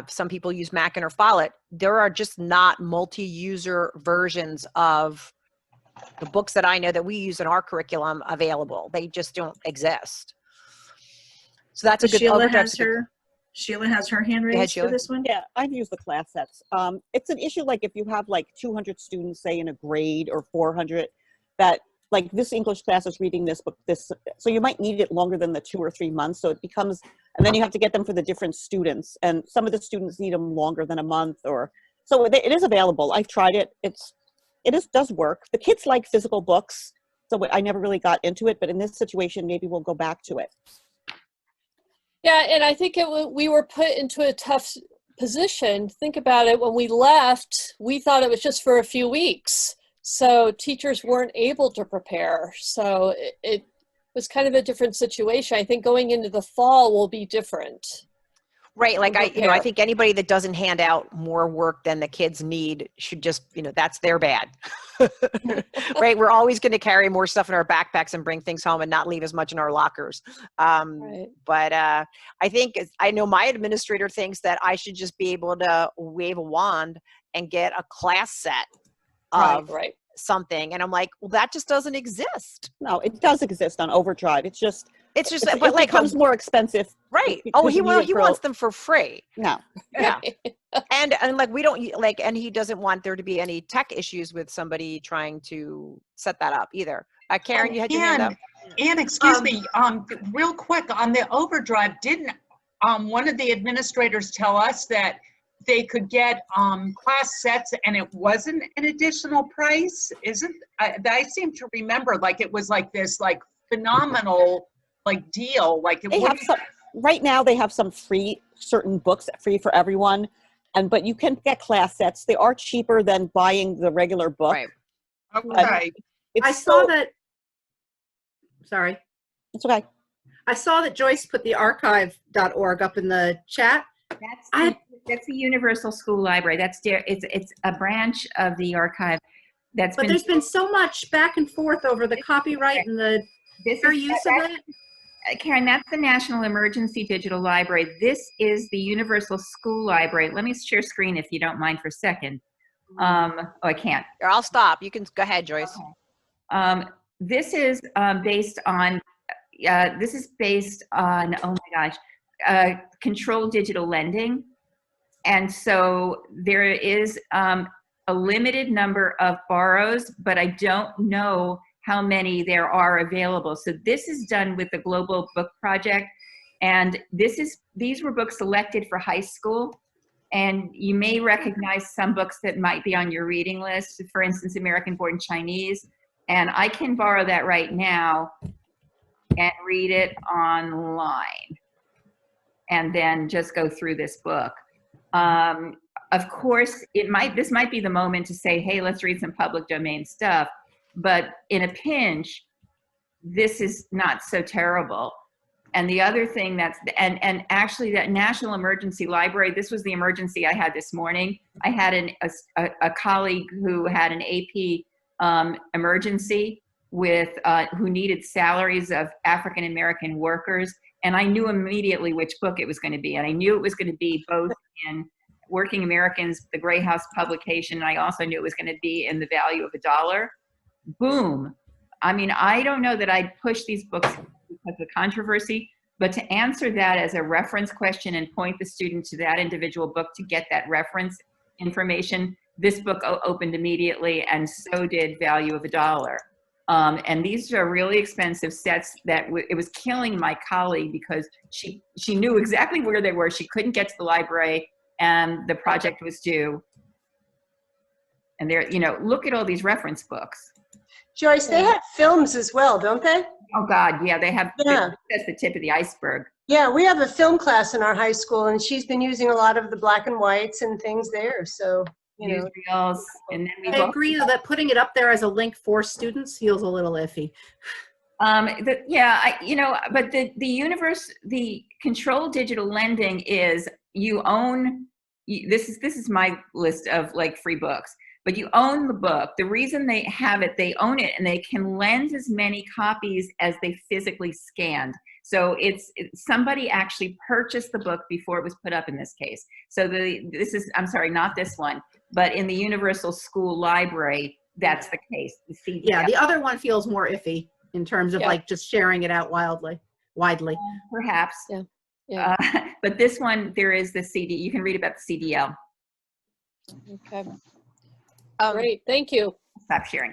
some people use Mackin or Follett, there are just not multi-user versions of the books that I know that we use in our curriculum available. They just don't exist. So that's a good. Sheila has her hand raised for this one. Yeah, I've used the class sets. It's an issue like if you have like 200 students, say in a grade, or 400, that like this English class is reading this book, so you might need it longer than the 2 or 3 months. So it becomes, and then you have to get them for the different students, and some of the students need them longer than a month, or so it is available. I've tried it. It does work. The kids like physical books, so I never really got into it, but in this situation, maybe we'll go back to it. Yeah, and I think we were put into a tough position. Think about it. When we left, we thought it was just for a few weeks. So teachers weren't able to prepare. So it was kind of a different situation. I think going into the fall will be different. Right. Like I think anybody that doesn't hand out more work than the kids need should just, that's their bad. Right. We're always going to carry more stuff in our backpacks and bring things home and not leave as much in our lockers. Right. But I know my administrator thinks that I should just be able to wave a wand and get a class set of something, and I'm like, well, that just doesn't exist. No, it does exist on Overdrive. It's just but it like becomes more expensive. right. because Oh, you need it he for- wants them for free. No. Yeah. and like we don't like, and he doesn't want there to be any tech issues with somebody trying to set that up either. Karen, you had your hand up. And excuse me, real quick on the Overdrive, didn't one of the administrators tell us that they could get class sets and it wasn't an additional price? I seem to remember like it was like this like phenomenal like deal. Like it They have some, right now they have some free, certain books free for everyone, but you can get class sets. They are cheaper than buying the regular book. Right. Okay. I saw that. Sorry. It's okay. I saw that Joyce put the archive.org up in the chat. That's the Universal School Library. It's a branch of the archive. But there's been so much back and forth over the copyright and the fair use of it. Karen, that's the National Emergency Digital Library. This is the Universal School Library. Let me share screen if you don't mind for a second. Oh, I can't. Or I'll stop. You can go ahead, Joyce. This is based on. Oh my gosh, controlled digital lending, and so there is a limited number of borrows, but I don't know how many there are available. So this is done with the Global Book Project, and these were books selected for high school, and you may recognize some books that might be on your reading list, for instance, American Born Chinese, and I can borrow that right now and read it online and then just go through this book. Of course, this might be the moment to say, hey, let's read some public domain stuff. But in a pinch, this is not so terrible. And the other thing and actually that National Emergency Library, this was the emergency I had this morning. I had a colleague who had an AP emergency who needed salaries of African-American workers. And I knew immediately which book it was going to be. And I knew it was going to be both in Working Americans, the Gray House publication. And I also knew it was going to be in The Value of a Dollar. Boom. I mean, I don't know that I'd push these books because of controversy, but to answer that as a reference question and point the student to that individual book to get that reference information, this book opened immediately, and so did Value of a Dollar. And these are really expensive sets that it was killing my colleague because she knew exactly where they were. She couldn't get to the library and the project was due. And look at all these reference books. Joyce, they have films as well, don't they? Oh God, yeah, they have. Yeah. That's the tip of the iceberg. Yeah, we have a film class in our high school, and she's been using a lot of the black and whites and things there. So, newsreels, and then I agree that putting it up there as a link for students feels a little iffy. But the controlled digital lending is you own. This is my list of like free books. But you own the book. The reason they have it, they own it, and they can lend as many copies as they physically scanned. So somebody actually purchased the book before it was put up in this case. So I'm sorry, not this one, but in the Universal School Library, that's the case. The CD. Yeah, the other one feels more iffy in terms of like just sharing it out widely. Perhaps. Yeah. Yeah. But this one, there is the CD. You can read about the CDL. Okay. Great, thank you. Stop sharing.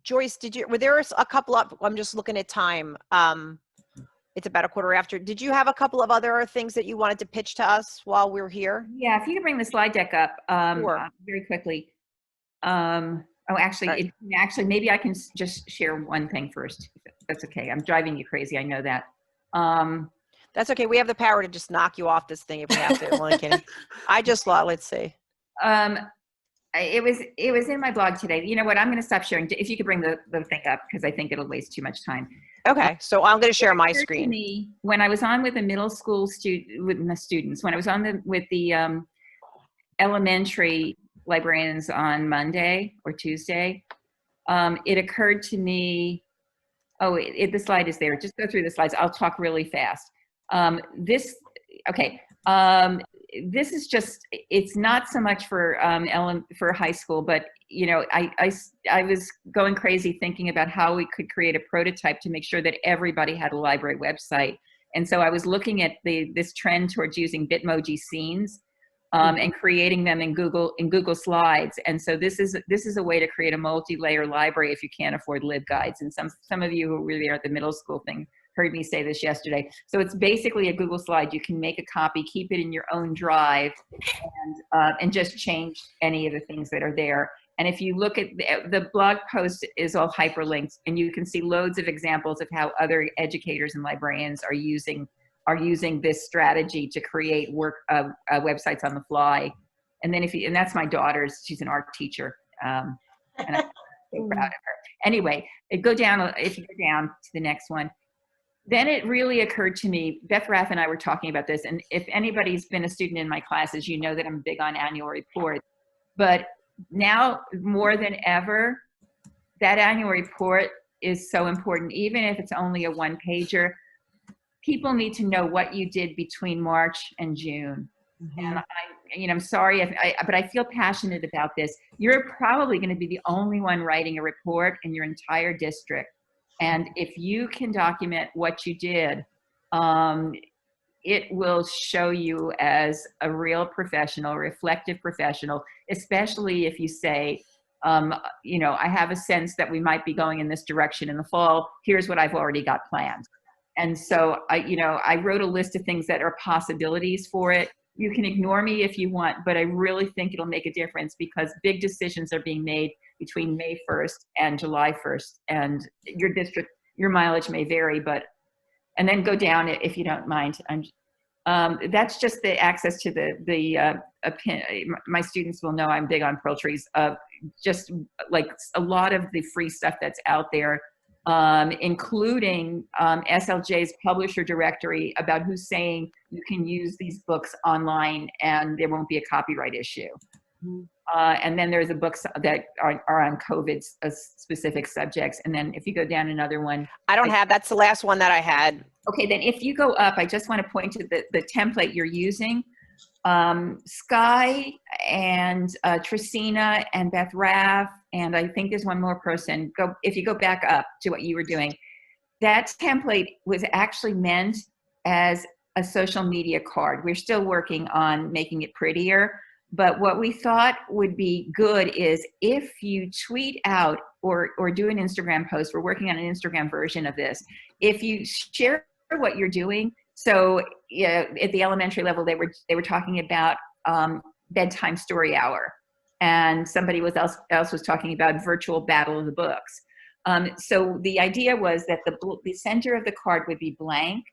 Joyce, were there a couple of, I'm just looking at time. It's about 1:15. Did you have a couple of other things that you wanted to pitch to us while we're here? Yeah, if you could bring the slide deck up very quickly. Actually, maybe I can just share one thing first. That's okay. I'm driving you crazy. I know that. That's okay. We have the power to just knock you off this thing if we have to. I'm only kidding. I just thought, let's see. It was in my blog today. You know what? I'm going to stop sharing. If you could bring the thing up, because I think it'll waste too much time. Okay, so I'm going to share my screen. When I was on with the middle school students, when I was on with the elementary librarians on Monday or Tuesday, it occurred to me. Oh, the slide is there. Just go through the slides. I'll talk really fast. this is just, it's not so much for for high school, but you know, I was going crazy thinking about how we could create a prototype to make sure that everybody had a library website. And so I was looking at this trend towards using Bitmoji scenes and creating them in Google Slides. And so this is a way to create a multi-layer library if you can't afford LibGuides. And some of you who were there at the middle school thing heard me say this yesterday. So it's basically a Google slide. You can make a copy, keep it in your own drive, and just change any of the things that are there. And if you look at the blog post is all hyperlinked, and you can see loads of examples of how other educators and librarians are using this strategy to create websites on the fly. And then and that's my daughter's, she's an art teacher. And I'm so proud of her. Anyway, if you go down to the next one, then it really occurred to me, Beth Rath and I were talking about this, and if anybody's been a student in my classes, you know that I'm big on annual reports. But now more than ever, that annual report is so important, even if it's only a one-pager. People need to know what you did between March and June. And I'm sorry, but I feel passionate about this. You're probably going to be the only one writing a report in your entire district. And if you can document what you did, it will show you as a real professional, reflective professional, especially if you say, you know, I have a sense that we might be going in this direction in the fall. Here's what I've already got planned. And so I wrote a list of things that are possibilities for it. You can ignore me if you want, but I really think it'll make a difference because big decisions are being made between May 1st and July 1st. And your district, your mileage may vary, and then go down if you don't mind. That's just the access to my students will know I'm big on Pearl Trees. Just like a lot of the free stuff that's out there, including SLJ's publisher directory about who's saying you can use these books online and there won't be a copyright issue. And then there's the books that are on COVID specific subjects. And then if you go down another one. I don't have, that's the last one that I had. Okay, then if you go up, I just want to point to the template you're using. Sky and Tracina and Beth Raff, and I think there's one more person. If you go back up to what you were doing, that template was actually meant as a social media card. We're still working on making it prettier, but what we thought would be good is if you tweet out or do an Instagram post, we're working on an Instagram version of this. If you share what you're doing, so yeah, at the elementary level, they were talking about bedtime story hour, and somebody else was talking about virtual battle of the books. So the idea was that the center of the card would be blank,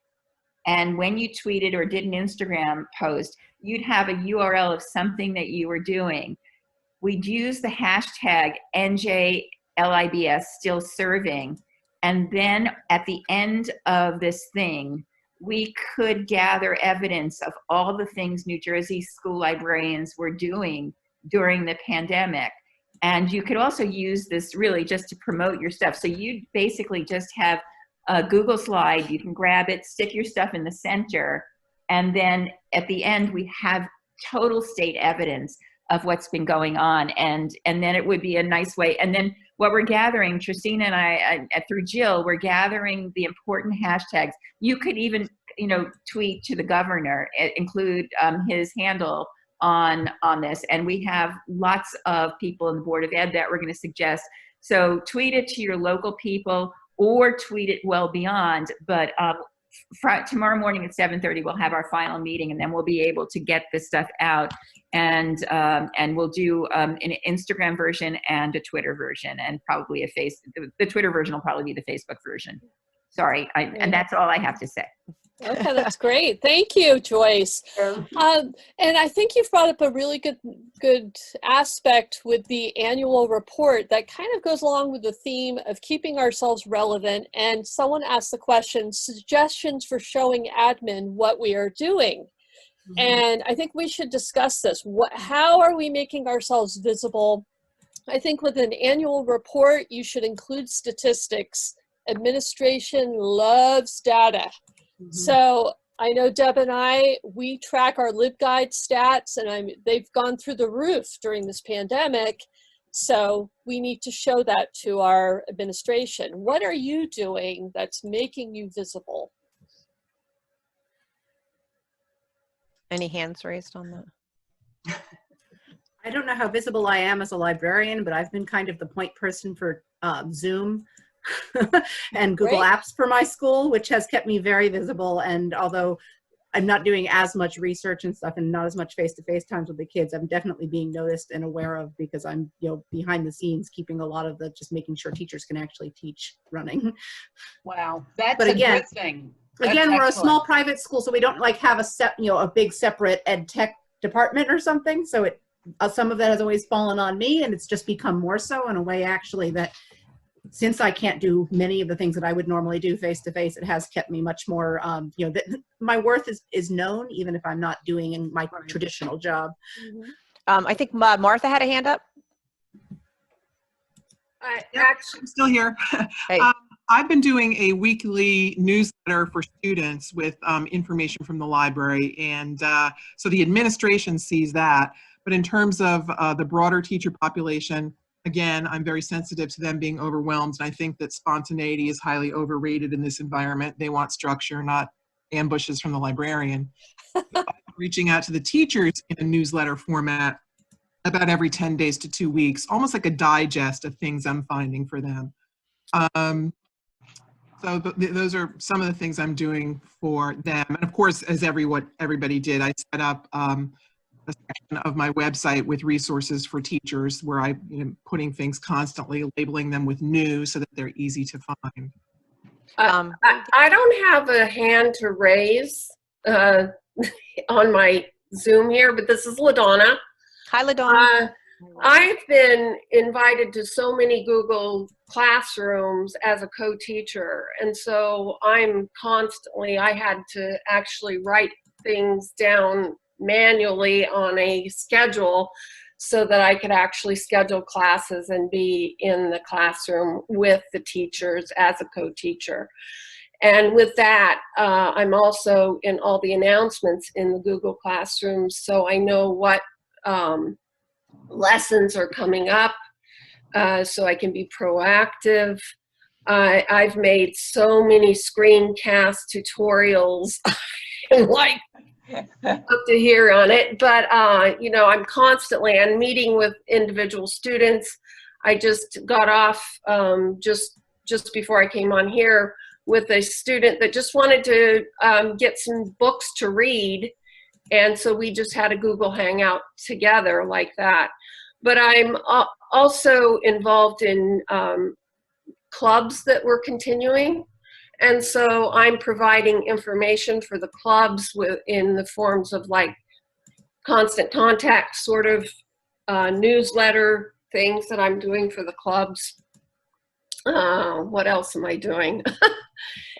and when you tweeted or did an Instagram post, you'd have a URL of something that you were doing. We'd use the hashtag NJLIBS, still serving, and then at the end of this thing, we could gather evidence of all the things New Jersey school librarians were doing during the pandemic. And you could also use this really just to promote your stuff. So you basically just have a Google slide, you can grab it, stick your stuff in the center, and then at the end we have total state evidence of what's been going on. And then it would be a nice way. And then what we're gathering, Tracina and I, through Jill, we're gathering the important hashtags. You could even, tweet to the governor, include his handle on this. And we have lots of people in the Board of Ed that we're going to suggest. So tweet it to your local people or tweet it well beyond. But tomorrow morning at 7:30, we'll have our final meeting, and then we'll be able to get this stuff out. And we'll do an Instagram version and a Twitter version, and probably the Twitter version will probably be the Facebook version. Sorry, and that's all I have to say. Okay, that's great. Thank you, Joyce. And I think you've brought up a really good aspect with the annual report that kind of goes along with the theme of keeping ourselves relevant. And someone asked the question, suggestions for showing admin what we are doing. Mm-hmm. And I think we should discuss this. How are we making ourselves visible? I think with an annual report, you should include statistics. Administration loves data. Mm-hmm. So I know Deb and we track our LibGuide stats, and they've gone through the roof during this pandemic. So we need to show that to our administration. What are you doing that's making you visible? Any hands raised on that? I don't know how visible I am as a librarian, but I've been kind of the point person for Zoom and Google Apps for my school, which has kept me very visible. And although I'm not doing as much research and stuff and not as much face-to-face times with the kids, I'm definitely being noticed and aware of, because I'm, behind the scenes keeping a lot of the just making sure teachers can actually teach running. Wow, that's a good thing. Again, we're a small private school, so we don't like have a big separate ed tech department or something. So some of that has always fallen on me, and it's just become more so in a way actually that since I can't do many of the things that I would normally do face to face, it has kept me much more, my worth is known even if I'm not doing in my traditional job. I think Martha had a hand up. I'm still here. Hey. I've been doing a weekly newsletter for students with information from the library, and so the administration sees that. But in terms of the broader teacher population, again, I'm very sensitive to them being overwhelmed, and I think that spontaneity is highly overrated in this environment. They want structure, not ambushes from the librarian. Reaching out to the teachers in a newsletter format about every 10 days to 2 weeks, almost like a digest of things I'm finding for them. So those are some of the things I'm doing for them. And of course, as everybody did, I set up a section of my website with resources for teachers where I'm putting things constantly, labeling them with new so that they're easy to find. I don't have a hand to raise on my Zoom here, but this is LaDonna. Hi, LaDonna. I've been invited to so many Google classrooms as a co-teacher, and so I had to actually write things down manually on a schedule so that I could actually schedule classes and be in the classroom with the teachers as a co-teacher. And with that, I'm also in all the announcements in the Google Classrooms, so I know what lessons are coming up, so I can be proactive. I've made so many screencast tutorials like up to here on it, but I'm meeting with individual students. I just got off just before I came on here with a student that just wanted to get some books to read, and so we just had a Google Hangout together like that. But I'm also involved in clubs that we're continuing. And so I'm providing information for the clubs in the forms of like constant contact sort of newsletter things that I'm doing for the clubs. What else am I doing?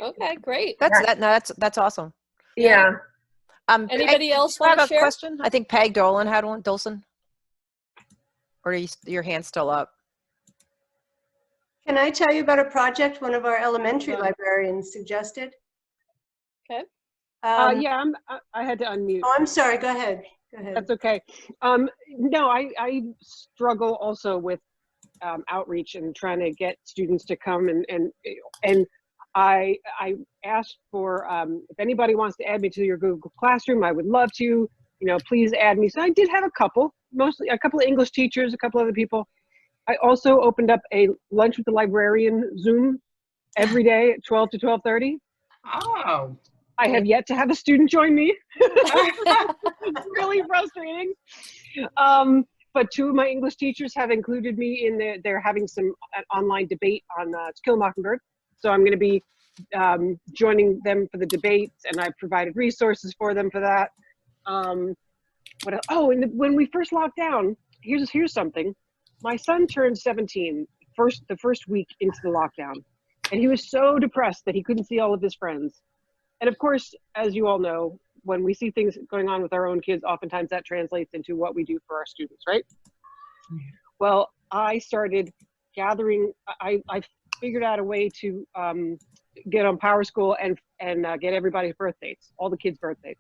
Okay, great. That's awesome. Yeah. Anybody else want to share? A question? I think Peg Dolan had one. Dolson? Or are your hand still up? Can I tell you about a project one of our elementary librarians suggested? Okay. Yeah, I had to unmute. Oh, I'm sorry. Go ahead. Go ahead. That's okay. No, I struggle also with outreach and trying to get students to come, and I asked for if anybody wants to add me to your Google Classroom, I would love to. Please add me. So I did have a couple, mostly a couple of English teachers, a couple other people. I also opened up a lunch with the librarian Zoom every day at 12 to 12:30. Oh. I have yet to have a student join me. It's really frustrating. But two of my English teachers have included me in they're having some online debate on To Kill a Mockingbird. So I'm going to be joining them for the debates, and I've provided resources for them for that. What else? Oh, and when we first locked down, here's something. My son turned 17 the first week into the lockdown, and he was so depressed that he couldn't see all of his friends. And of course, as you all know, when we see things going on with our own kids, oftentimes that translates into what we do for our students, right? Well, I started gathering, I figured out a way to get on Power School and get everybody's birth dates, all the kids' birthdays.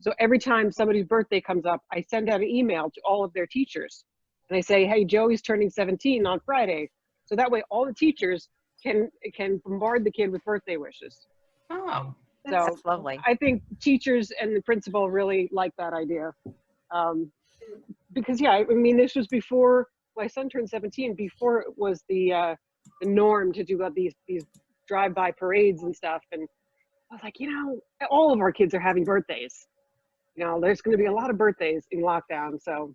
So every time somebody's birthday comes up, I send out an email to all of their teachers. And I say, hey, Joey's turning 17 on Friday. So that way all the teachers can bombard the kid with birthday wishes. Oh, that's lovely. I think teachers and the principal really like that idea. Because, yeah, I mean, this was before my son turned 17, before it was the norm to do these drive-by parades and stuff. And I was like, you know, all of our kids are having birthdays. You know, there's going to be a lot of birthdays in lockdown. So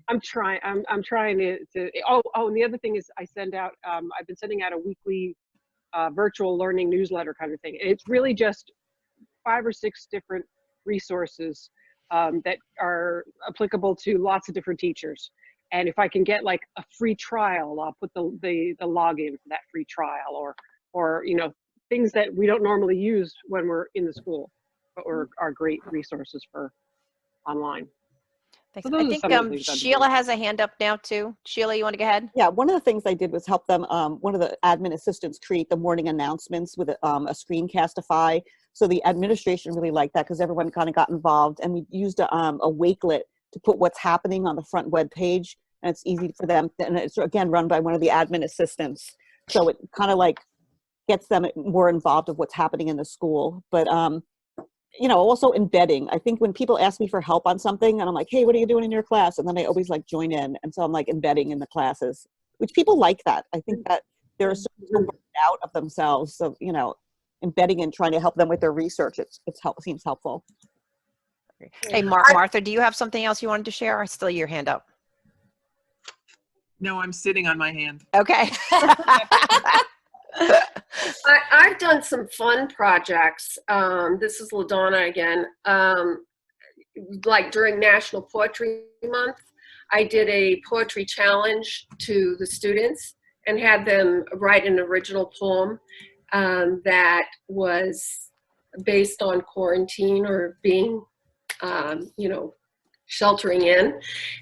I'm trying to and the other thing is I send out, I've been sending out a weekly virtual learning newsletter kind of thing. And it's really just 5 or 6 different resources that are applicable to lots of different teachers. And if I can get like a free trial, I'll put the login for that free trial, or you know, things that we don't normally use when we're in the school, but are great resources for online. Thanks. I think Sheila has a hand up now too. Sheila, you want to go ahead? Yeah, one of the things I did was help them, one of the admin assistants create the morning announcements with a Screencastify. So the administration really liked that because everyone kind of got involved, and we used a Wakelet to put what's happening on the front web page, and it's easy for them. And it's again run by one of the admin assistants, so it kind of like gets them more involved of what's happening in the school. But you know, also embedding. I think when people ask me for help on something, and I'm like, hey, what are you doing in your class? And then I always like join in, and so I'm like embedding in the classes, which people like that. I think that they're so burned out of themselves, so you know, embedding and trying to help them with their research, seems helpful. Hey, Martha, do you have something else you wanted to share? Or still your hand up? No, I'm sitting on my hand. Okay. I've done some fun projects. This is LaDonna again. Like during National Poetry Month, I did a poetry challenge to the students and had them write an original poem that was based on quarantine or being, you know, sheltering in.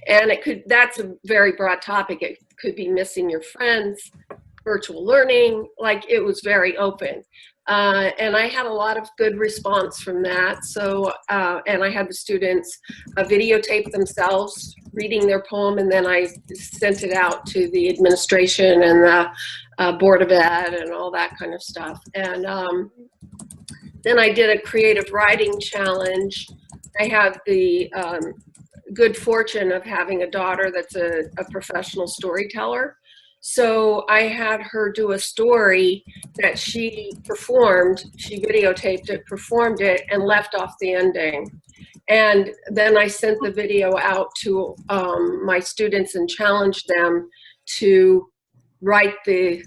And that's a very broad topic. It could be missing your friends, virtual learning, like it was very open. And I had a lot of good response from that. So, and I had the students videotape themselves reading their poem, and then I sent it out to the administration and the Board of Ed and all that kind of stuff. And then I did a creative writing challenge. I have the good fortune of having a daughter that's a professional storyteller. So I had her do a story that she performed, she videotaped it, performed it, and left off the ending. And then I sent the video out to my students and challenged them to write the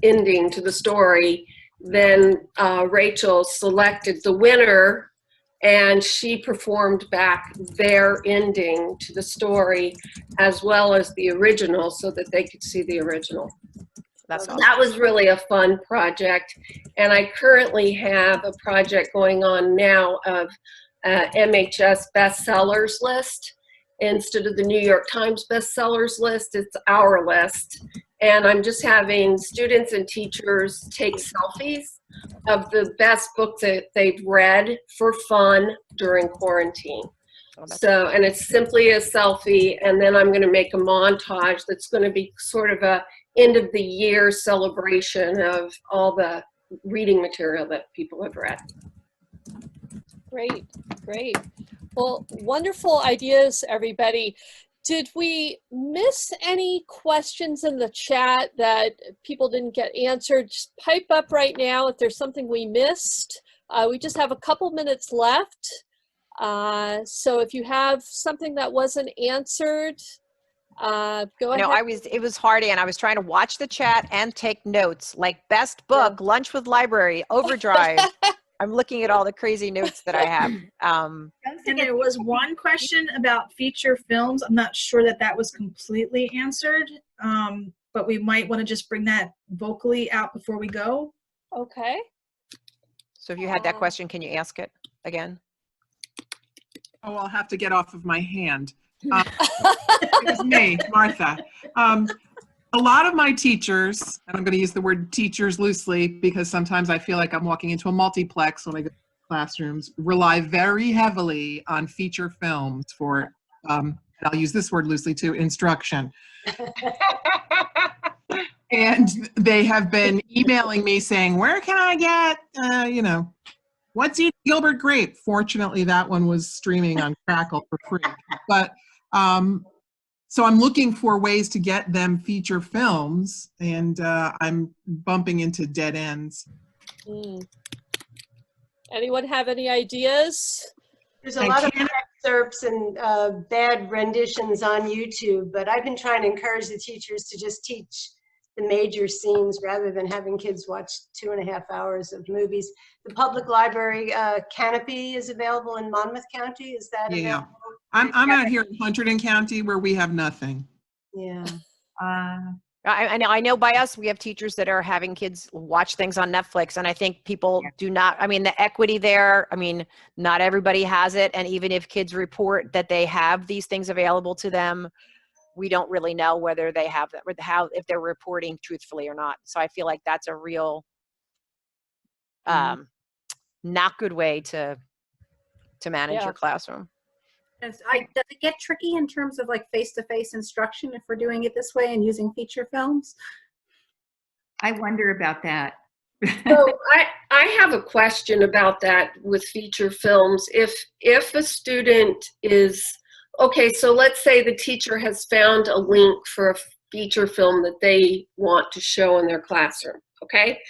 ending to the story. Then Rachel selected the winner, and she performed back their ending to the story as well as the original so that they could see the original. That's awesome. That was really a fun project. And I currently have a project going on now of MHS bestsellers list. Instead of the New York Times bestsellers list, it's our list. And I'm just having students and teachers take selfies of the best books that they've read for fun during quarantine. So, and it's simply a selfie, and then I'm going to make a montage that's going to be sort of a end of the year celebration of all the reading material that people have read. Great, great. Well, wonderful ideas, everybody. Did we miss any questions in the chat that people didn't get answered? Just pipe up right now if there's something we missed. We just have a couple minutes left. So if you have something that wasn't answered, go ahead. No, it was hard, and I was trying to watch the chat and take notes, like best book, Lunch with Library, Overdrive. I'm looking at all the crazy notes that I have. And there was one question about feature films. I'm not sure that was completely answered, but we might want to just bring that vocally out before we go. Okay. So if you had that question, can you ask it again? Oh, I'll have to get off of my hand. It was me, Martha. A lot of my teachers, and I'm going to use the word teachers loosely because sometimes I feel like I'm walking into a multiplex when I go to classrooms, rely very heavily on feature films for, and I'll use this word loosely too, instruction. And they have been emailing me saying, where can I get, you know, what's Eating Gilbert Grape? Fortunately, that one was streaming on Crackle for free. But so I'm looking for ways to get them feature films, and I'm bumping into dead ends. Anyone have any ideas? There's a lot of excerpts and bad renditions on YouTube, but I've been trying to encourage the teachers to just teach the major scenes rather than having kids watch 2.5 hours of movies. The public library Canopy is available in Monmouth County. Is that available? I'm out here in Hunterdon County where we have nothing. Yeah. I know by us, we have teachers that are having kids watch things on Netflix, and I think people do not, I mean, the equity there, I mean, not everybody has it, and even if kids report that they have these things available to them, we don't really know whether they have that, or if they're reporting truthfully or not. So I feel like that's a real not good way to manage your classroom. Does it get tricky in terms of like face-to-face instruction if we're doing it this way and using feature films? I wonder about that. So I have a question about that with feature films. If a student is, okay, so let's say the teacher has found a link for a feature film that they want to show in their classroom, okay?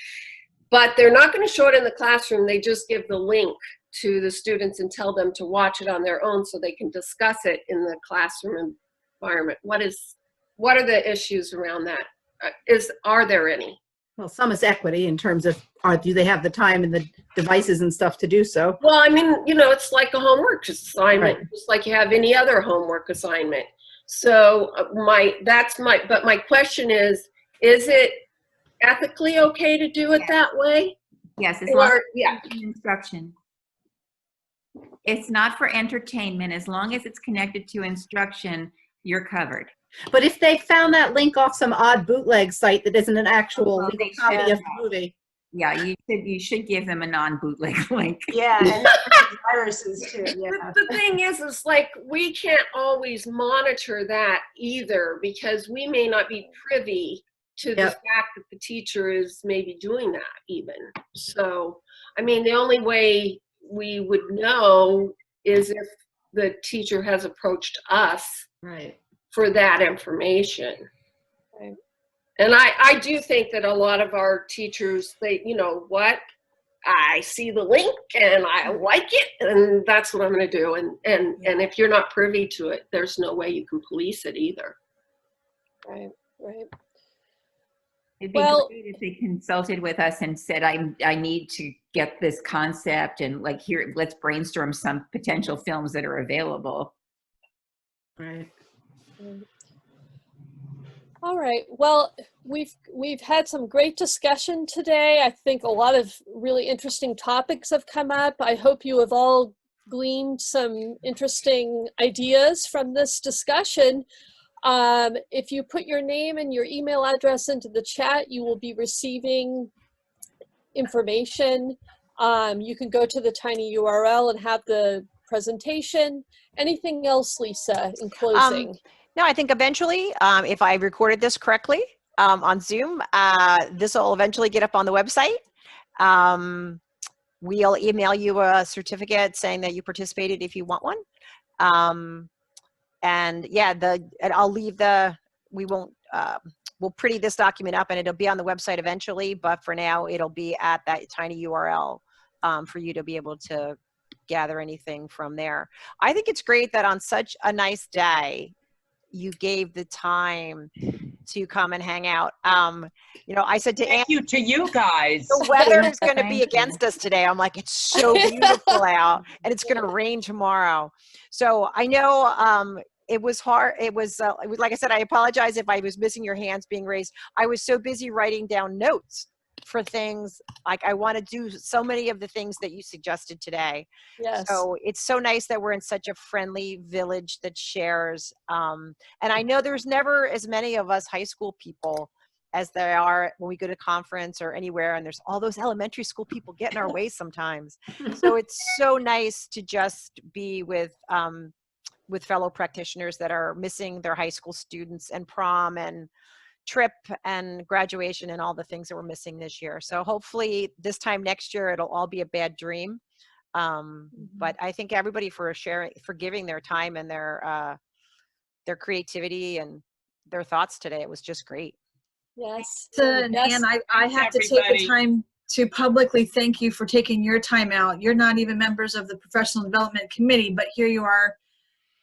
But they're not going to show it in the classroom. They just give the link to the students and tell them to watch it on their own so they can discuss it in the classroom environment. What are the issues around that? Are there any? Well, some is equity in terms of do they have the time and the devices and stuff to do so? Well, I mean, you know, it's like a homework assignment, right, just like you have any other homework assignment. So but my question is it ethically okay to do it that way? Yes, as long as it's instruction. It's not for entertainment. As long as it's connected to instruction, you're covered. But if they found that link off some odd bootleg site that isn't an actual legal copy of the movie. Yeah, you should give them a non-bootleg link. Yeah, and viruses too. Yeah. The thing is like we can't always monitor that either because we may not be privy to the fact that the teacher is maybe doing that even. So, I mean, the only way we would know is if the teacher has approached us for that information. Right. And I do think that a lot of our teachers, they, you know what, I see the link and I like it and that's what I'm going to do. And if you're not privy to it, there's no way you can police it either. Right, right. It'd be great if they consulted with us and said, I need to get this concept and like here, let's brainstorm some potential films that are available. Right. All right. Well, we've had some great discussion today. I think a lot of really interesting topics have come up. I hope you have all gleaned some interesting ideas from this discussion. If you put your name and your email address into the chat, you will be receiving information. You can go to the tiny URL and have the presentation. Anything else, Lisa, in closing? No, I think eventually, if I recorded this correctly on Zoom, this will eventually get up on the website. We'll email you a certificate saying that you participated if you want one. And yeah, and I'll leave we'll pretty this document up and it'll be on the website eventually, but for now it'll be at that tiny URL for you to be able to gather anything from there. I think it's great that on such a nice day, you gave the time to come and hang out. You know, I said to Thank you to you guys. The weather is going to be against us today. I'm like, it's so beautiful out and it's going to rain tomorrow. So I know it was hard. It was like I said, I apologize if I was missing your hands being raised. I was so busy writing down notes for things. Like I want to do so many of the things that you suggested today. Yes. So it's so nice that we're in such a friendly village that shares. And I know there's never as many of us high school people as there are when we go to conference or anywhere, and there's all those elementary school people get in our way sometimes. So it's so nice to just be with fellow practitioners that are missing their high school students and prom and trip and graduation and all the things that we're missing this year. So hopefully this time next year, it'll all be a bad dream. But I thank everybody for giving their time and their creativity and their thoughts today. It was just great. Yes. And I have to take the time to publicly thank you for taking your time out. You're not even members of the Professional Development Committee, but here you are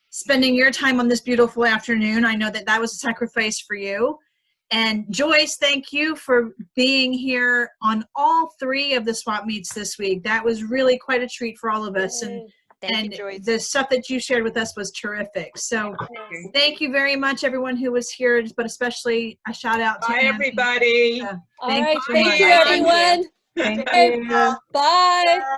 spending your time on this beautiful afternoon. I know that that was a sacrifice for you. And Joyce, thank you for being here on all 3 of the swap meets this week. That was really quite a treat for all of us. And Thank you, Joyce. The stuff that you shared with us was terrific. So thank you very much, everyone who was here, but especially a shout out to everybody. All right. Thank you, everyone. Thank you. Bye.